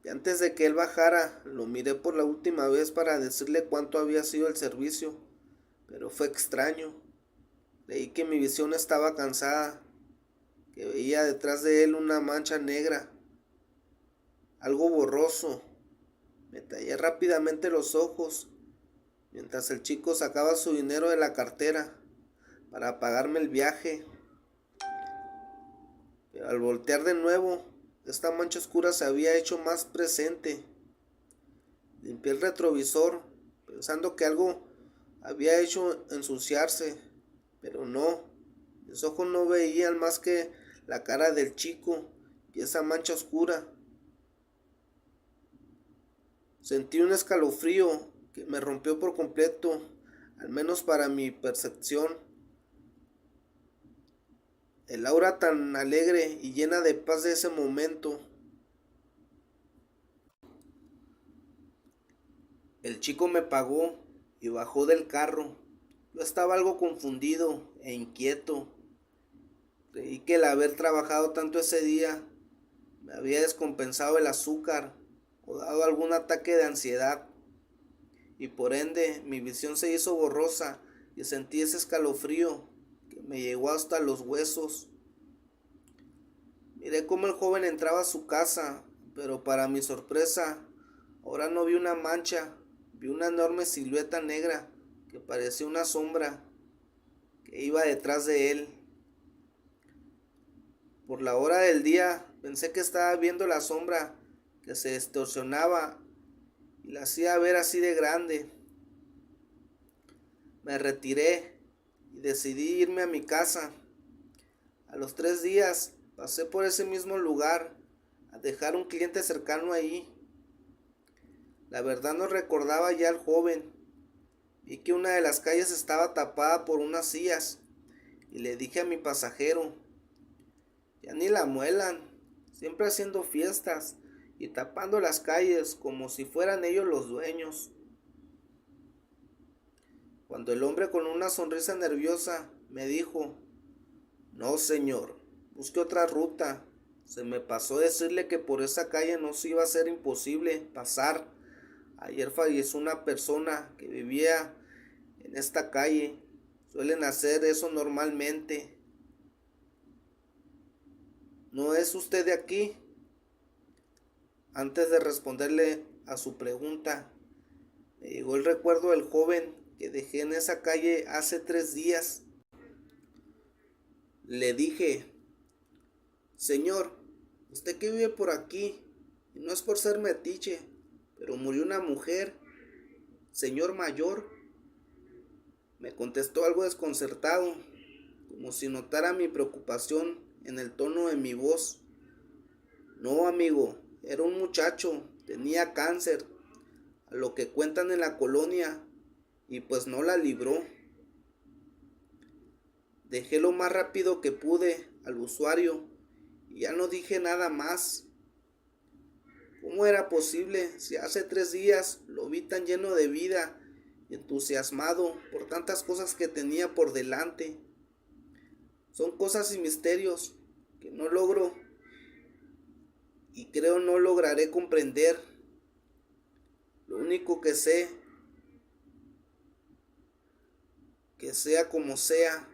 y antes de que él bajara lo miré por la última vez para decirle cuánto había sido el servicio, pero fue extraño. Creí que mi visión estaba cansada, que veía detrás de él una mancha negra, algo borroso. Me tallé rápidamente los ojos mientras el chico sacaba su dinero de la cartera para pagarme el viaje. Pero al voltear de nuevo, esta mancha oscura se había hecho más presente. Limpié el retrovisor pensando que algo había hecho ensuciarse, pero no. Mis ojos no veían más que la cara del chico y esa mancha oscura. Sentí un escalofrío que me rompió por completo, al menos para mi percepción. El aura tan alegre y llena de paz de ese momento. El chico me pagó y bajó del carro. Yo estaba algo confundido e inquieto. Creí que el haber trabajado tanto ese día me había descompensado el azúcar o dado algún ataque de ansiedad, y por ende mi visión se hizo borrosa y sentí ese escalofrío que me llegó hasta los huesos. Miré cómo el joven entraba a su casa, pero para mi sorpresa, ahora no vi una mancha, vi una enorme silueta negra que parecía una sombra que iba detrás de él. Por la hora del día pensé que estaba viendo la sombra que se distorsionaba y la hacía ver así de grande. Me retiré y decidí irme a mi casa. A los 3 días pasé por ese mismo lugar a dejar un cliente cercano ahí. La verdad no recordaba ya al joven. Vi que una de las calles estaba tapada por unas sillas y le dije a mi pasajero: ya ni la muelan, siempre haciendo fiestas y tapando las calles como si fueran ellos los dueños. Cuando el hombre con una sonrisa nerviosa me dijo: no señor, busque otra ruta. Se me pasó decirle que por esa calle no se iba a ser imposible pasar. Ayer falleció una persona que vivía en esta calle. Suelen hacer eso normalmente. ¿No es usted de aquí? Antes de responderle a su pregunta, me llegó el recuerdo del joven que dejé en esa calle hace 3 días. Le dije: señor, usted que vive por aquí, y no es por ser metiche, pero murió una mujer, señor mayor. Me contestó algo desconcertado, como si notara mi preocupación en el tono de mi voz. No, amigo, era un muchacho, tenía cáncer, a lo que cuentan en la colonia, y pues no la libró. Dejé lo más rápido que pude al usuario y ya no dije nada más. ¿Cómo era posible si hace 3 días lo vi tan lleno de vida y entusiasmado por tantas cosas que tenía por delante? Son cosas y misterios que no logro y creo no lograré comprender. Lo único que sé, que sea como sea,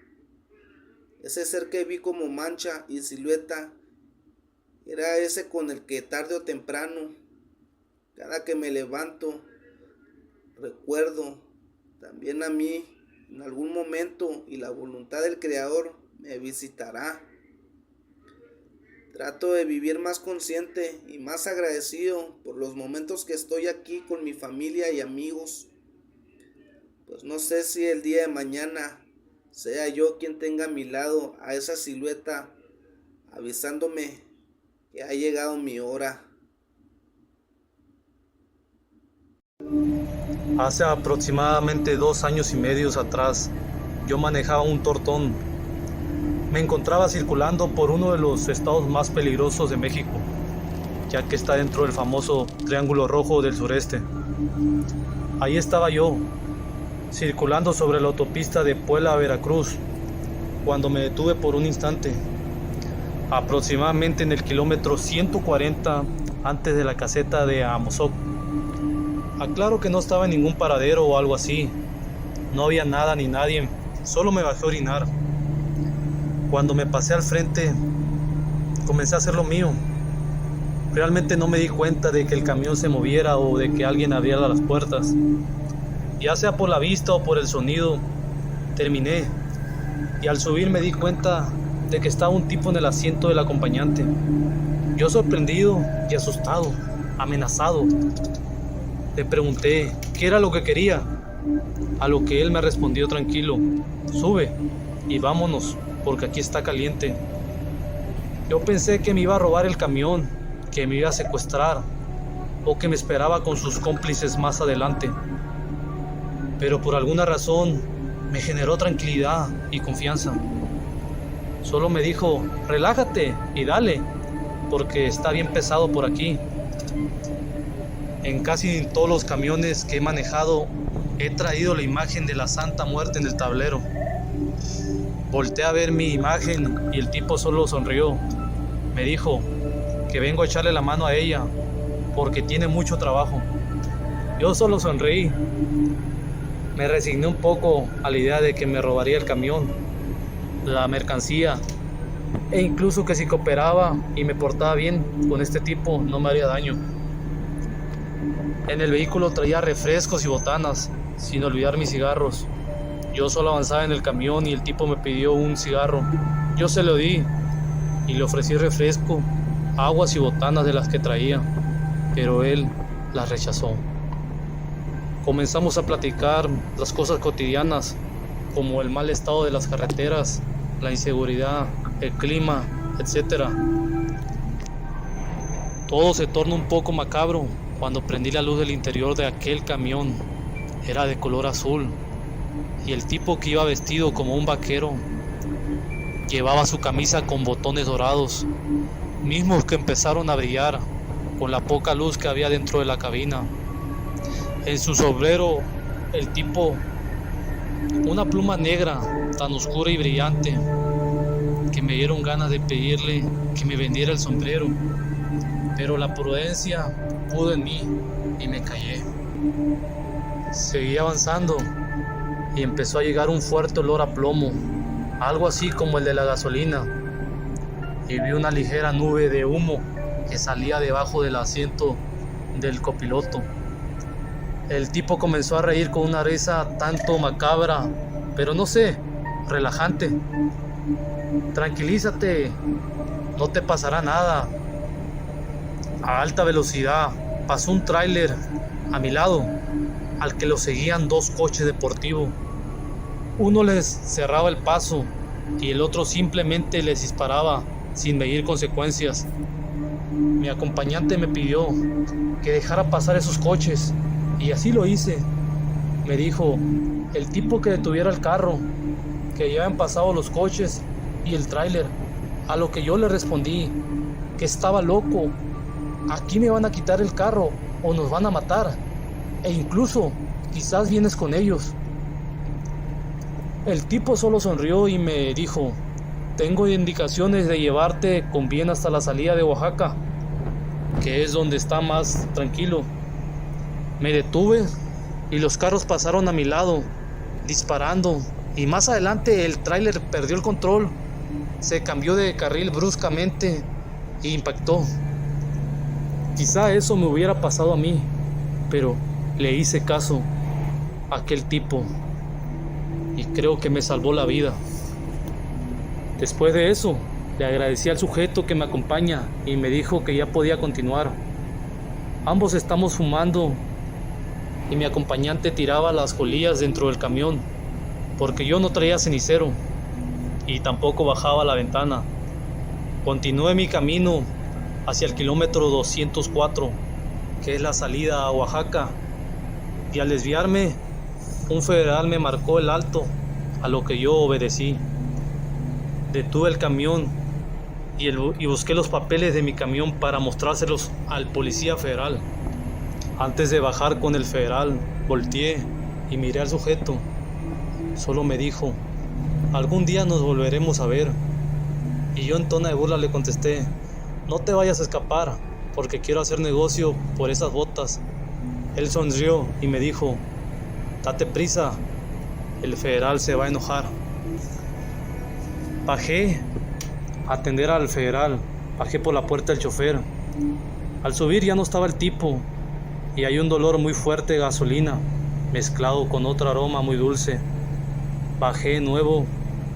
ese ser que vi como mancha y silueta era ese con el que tarde o temprano, cada que me levanto, recuerdo también a mí en algún momento, y la voluntad del Creador me visitará. Trato de vivir más consciente y más agradecido por los momentos que estoy aquí con mi familia y amigos, pues no sé si el día de mañana sea yo quien tenga a mi lado a esa silueta avisándome que ha llegado mi hora.
Hace aproximadamente 2 años y medio atrás, yo manejaba un Tortón. Me encontraba circulando por uno de los estados más peligrosos de México, ya que está dentro del famoso Triángulo Rojo del Sureste. Ahí estaba yo, circulando sobre la autopista de Puebla a Veracruz, cuando me detuve por un instante, aproximadamente en el kilómetro 140 antes de la caseta de Amozoc. Aclaro que no estaba en ningún paradero o algo así, No había nada ni nadie, solo me bajé a orinar. Cuando me pasé al frente, comencé a hacer lo mío. Realmente no me di cuenta de que el camión se moviera o de que alguien abriera las puertas. Ya sea por la vista o por el sonido, terminé. Y al subir me di cuenta de que estaba un tipo en el asiento del acompañante. Yo sorprendido y asustado, amenazado. Le pregunté qué era lo que quería, a lo que él me respondió tranquilo: sube y vámonos, porque aquí está caliente. Yo pensé que me iba a robar el camión, que me iba a secuestrar o que me esperaba con sus cómplices más adelante. Pero por alguna razón me generó tranquilidad y confianza. Solo me dijo: relájate y dale, porque está bien pesado por aquí. En casi todos los camiones que he manejado he traído la imagen de la Santa Muerte en el tablero. Volteé a ver mi imagen y el tipo solo sonrió. Me dijo que vengo a echarle la mano a ella porque tiene mucho trabajo. Yo solo sonreí. Me resigné un poco a la idea de que me robaría el camión, la mercancía, e incluso que si cooperaba y me portaba bien con este tipo no me haría daño. En el vehículo traía refrescos y botanas, sin olvidar mis cigarros. Yo solo avanzaba en el camión y el tipo me pidió un cigarro. Yo se lo di y le ofrecí refresco, aguas y botanas de las que traía, pero él las rechazó. Comenzamos a platicar las cosas cotidianas, como el mal estado de las carreteras, la inseguridad, el clima, etc. Todo se torna un poco macabro cuando prendí la luz del interior de aquel camión. Era de color azul y el tipo que iba vestido como un vaquero llevaba su camisa con botones dorados, mismos que empezaron a brillar con la poca luz que había dentro de la cabina. En su sombrero, el tipo, una pluma negra tan oscura y brillante que me dieron ganas de pedirle que me vendiera el sombrero, pero la prudencia pudo en mí y me callé. Seguí avanzando y empezó a llegar un fuerte olor a plomo, algo así como el de la gasolina, y vi una ligera nube de humo que salía debajo del asiento del copiloto. El tipo comenzó a reír con una risa tanto macabra, pero no sé, relajante. Tranquilízate, no te pasará nada. A alta velocidad pasó un tráiler a mi lado, al que lo seguían dos coches deportivos. Uno les cerraba el paso y el otro simplemente les disparaba sin medir consecuencias. Mi acompañante me pidió que dejara pasar esos coches y así lo hice. Me dijo el tipo que detuviera el carro, que ya habían pasado los coches y el tráiler, a lo que yo le respondí que estaba loco. Aquí me van a quitar el carro o nos van a matar, e incluso quizás vienes con ellos. El tipo solo sonrió y me dijo: tengo indicaciones de llevarte con bien hasta la salida de Oaxaca, que es donde está más tranquilo. Me detuve y los carros pasaron a mi lado, disparando, y más adelante el tráiler perdió el control, se cambió de carril bruscamente e impactó. Quizá eso me hubiera pasado a mí, pero le hice caso a aquel tipo y creo que me salvó la vida. Después de eso, le agradecí al sujeto que me acompaña y me dijo que ya podía continuar. Ambos estamos fumando y mi acompañante tiraba las colillas dentro del camión, porque yo no traía cenicero y tampoco bajaba la ventana. Continué mi camino hacia el kilómetro 204, que es la salida a Oaxaca, y al desviarme, un federal me marcó el alto, a lo que yo obedecí. Detuve el camión y busqué los papeles de mi camión para mostrárselos al policía federal. Antes de bajar con el federal, volteé y miré al sujeto. Solo me dijo: algún día nos volveremos a ver. Y yo en tono de burla le contesté: no te vayas a escapar, porque quiero hacer negocio por esas botas. Él sonrió y me dijo: date prisa, el federal se va a enojar. Bajé a atender al federal, bajé por la puerta del chofer. Al subir ya no estaba el tipo y hay un dolor muy fuerte de gasolina, mezclado con otro aroma muy dulce. Bajé de nuevo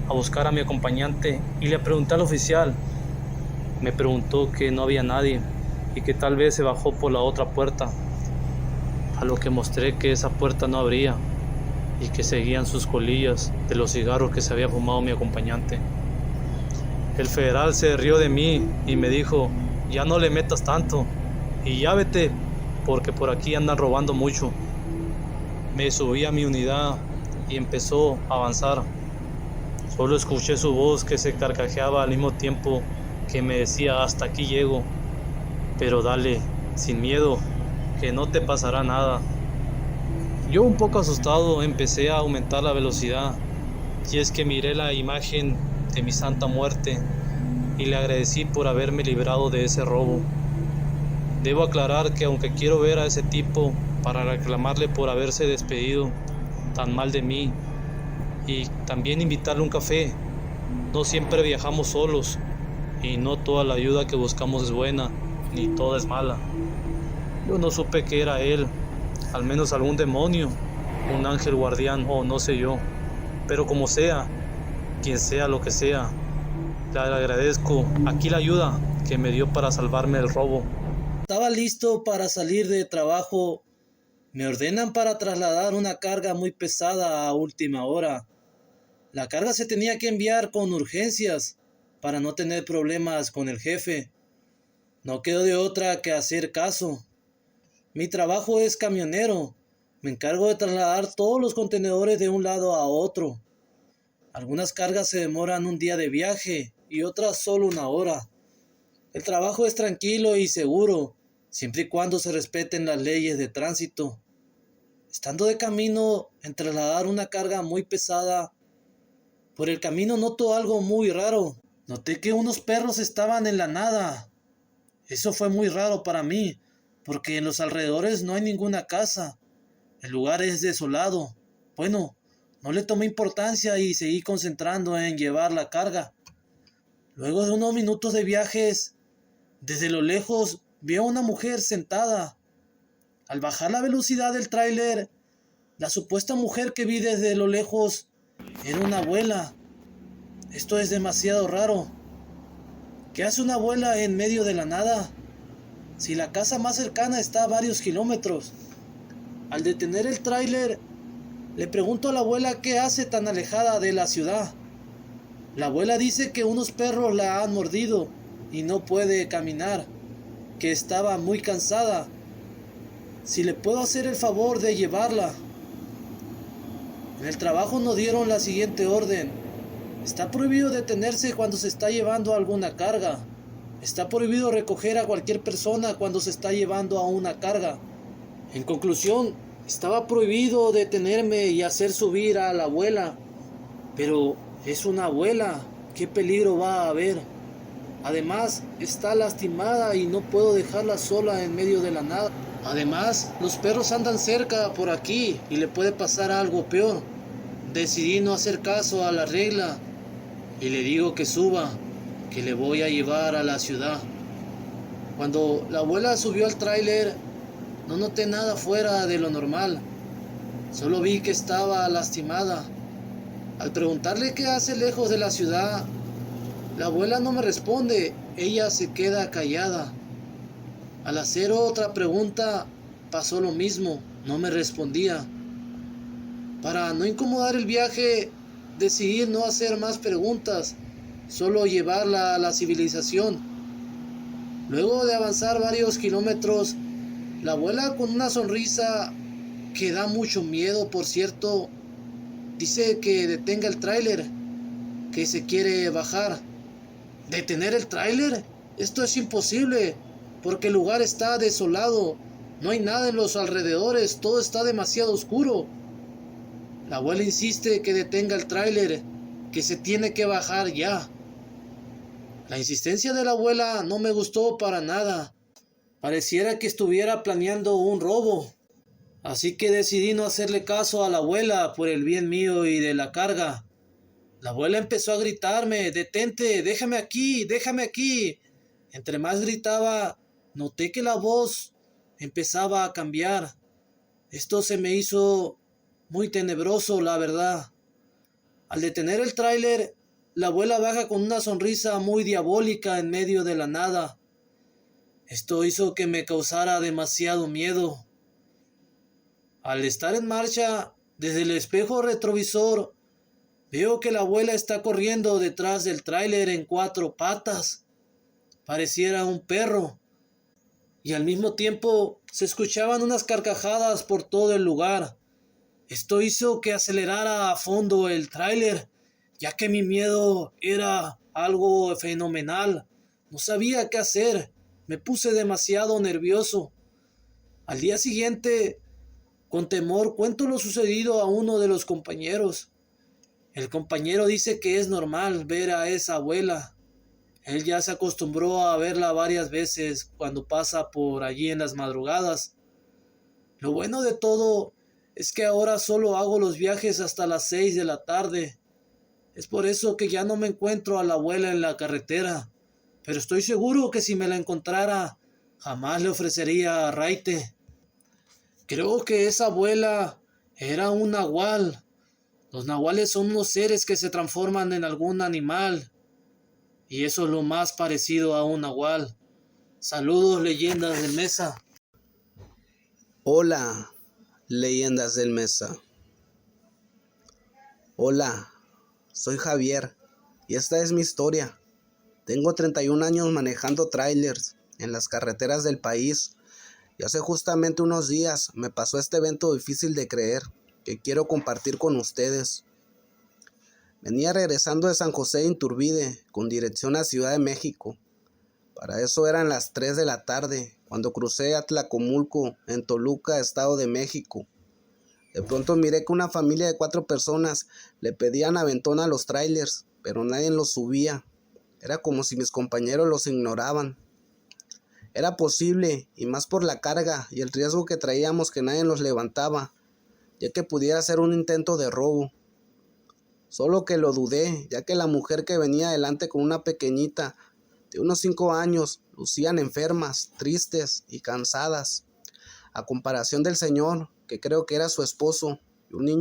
a buscar a mi acompañante y le pregunté al oficial. Me preguntó que no había nadie y que tal vez se bajó por la otra puerta, a lo que mostré que esa puerta no abría y que seguían sus colillas de los cigarros que se había fumado mi acompañante. El federal se rió de mí y me dijo: ya no le metas tanto y ya vete, porque por aquí andan robando mucho. Me subí a mi unidad y empezó a avanzar. Solo escuché su voz que se carcajeaba al mismo tiempo que me decía: hasta aquí llego, pero dale, sin miedo, que no te pasará nada. Yo, un poco asustado, empecé a aumentar la velocidad, y es que miré la imagen de mi santa muerte y le agradecí por haberme librado de ese robo. Debo aclarar que aunque quiero ver a ese tipo para reclamarle por haberse despedido tan mal de mí y también invitarle un café, no siempre viajamos solos y no toda la ayuda que buscamos es buena, ni toda es mala. Yo no supe que era él, al menos algún demonio, un ángel guardián o no sé yo, pero como sea, quien sea lo que sea, le agradezco aquí la ayuda que me dio para salvarme del robo.
Estaba listo para salir de trabajo. Me ordenan para trasladar una carga muy pesada a última hora. La carga se tenía que enviar con urgencias para no tener problemas con el jefe. No quedó de otra que hacer caso. Mi trabajo es camionero. Me encargo de trasladar todos los contenedores de un lado a otro. Algunas cargas se demoran un día de viaje y otras solo una hora. El trabajo es tranquilo y seguro, siempre y cuando se respeten las leyes de tránsito. Estando de camino en trasladar una carga muy pesada, por el camino noto algo muy raro. Noté que unos perros estaban en la nada. Eso fue muy raro para mí, porque en los alrededores no hay ninguna casa. El lugar es desolado. Bueno, no le tomé importancia y seguí concentrando en llevar la carga. Luego de unos minutos de viajes, desde lo lejos vi a una mujer sentada. Al bajar la velocidad del tráiler, la supuesta mujer que vi desde lo lejos era una abuela. Esto es demasiado raro. ¿Qué hace una abuela en medio de la nada? Si la casa más cercana está a varios kilómetros. Al detener el tráiler, le pregunto a la abuela qué hace tan alejada de la ciudad. La abuela dice que unos perros la han mordido y no puede caminar, que estaba muy cansada. Si le puedo hacer el favor de llevarla. En el trabajo nos dieron la siguiente orden. Está prohibido detenerse cuando se está llevando alguna carga. Está prohibido recoger a cualquier persona cuando se está llevando a una carga. En conclusión, estaba prohibido detenerme y hacer subir a la abuela. Pero es una abuela, ¿qué peligro va a haber? Además, está lastimada y no puedo dejarla sola en medio de la nada. Además, los perros andan cerca por aquí y le puede pasar algo peor. Decidí no hacer caso a la regla y le digo que suba, que le voy a llevar a la ciudad. Cuando la abuela subió al tráiler, no noté nada fuera de lo normal. Solo vi que estaba lastimada. Al preguntarle qué hace lejos de la ciudad, la abuela no me responde, ella se queda callada. Al hacer otra pregunta, pasó lo mismo, no me respondía. Para no incomodar el viaje, decidí no hacer más preguntas, solo llevarla a la civilización. Luego de avanzar varios kilómetros, la abuela, con una sonrisa que da mucho miedo, por cierto, dice que detenga el tráiler, que se quiere bajar. ¿Detener el tráiler? Esto es imposible, porque el lugar está desolado, no hay nada en los alrededores, todo está demasiado oscuro. La abuela insiste que detenga el tráiler, que se tiene que bajar ya. La insistencia de la abuela no me gustó para nada. Pareciera que estuviera planeando un robo. Así que decidí no hacerle caso a la abuela por el bien mío y de la carga. La abuela empezó a gritarme: «Detente, déjame aquí, déjame aquí». Entre más gritaba, noté que la voz empezaba a cambiar. Esto se me hizo muy tenebroso, la verdad. Al detener el tráiler, la abuela baja con una sonrisa muy diabólica en medio de la nada. Esto hizo que me causara demasiado miedo. Al estar en marcha, desde el espejo retrovisor, veo que la abuela está corriendo detrás del tráiler en 4 patas. Pareciera un perro. Y al mismo tiempo se escuchaban unas carcajadas por todo el lugar. Esto hizo que acelerara a fondo el tráiler, ya que mi miedo era algo fenomenal. No sabía qué hacer. Me puse demasiado nervioso. Al día siguiente, con temor, cuento lo sucedido a uno de los compañeros. El compañero dice que es normal ver a esa abuela. Él ya se acostumbró a verla varias veces cuando pasa por allí en las madrugadas. Lo bueno de todo es que ahora solo hago los viajes hasta las 6 de la tarde. Es por eso que ya no me encuentro a la abuela en la carretera. Pero estoy seguro que si me la encontrara, jamás le ofrecería raite. Creo que esa abuela era un nahual. Los nahuales son unos seres que se transforman en algún animal. Y eso es lo más parecido a un nahual. Saludos, leyendas del Mesa.
Hola, leyendas del Mesa. Hola, soy Javier y esta es mi historia. Tengo 31 años manejando trailers en las carreteras del país y hace justamente unos días me pasó este evento difícil de creer que quiero compartir con ustedes. Venía regresando de San José de Iturbide con dirección a Ciudad de México. Para eso eran las 3 de la tarde, cuando crucé a Tlacomulco, en Toluca, Estado de México. De pronto miré que una familia de 4 personas le pedían aventón a los trailers, pero nadie los subía. Era como si mis compañeros los ignoraban. Era posible, y más por la carga y el riesgo que traíamos, que nadie los levantaba, ya que pudiera ser un intento de robo. Solo que lo dudé, ya que la mujer que venía adelante con una pequeñita de unos 5 años lucían enfermas, tristes y cansadas, a comparación del señor, que creo que era su esposo, y un niño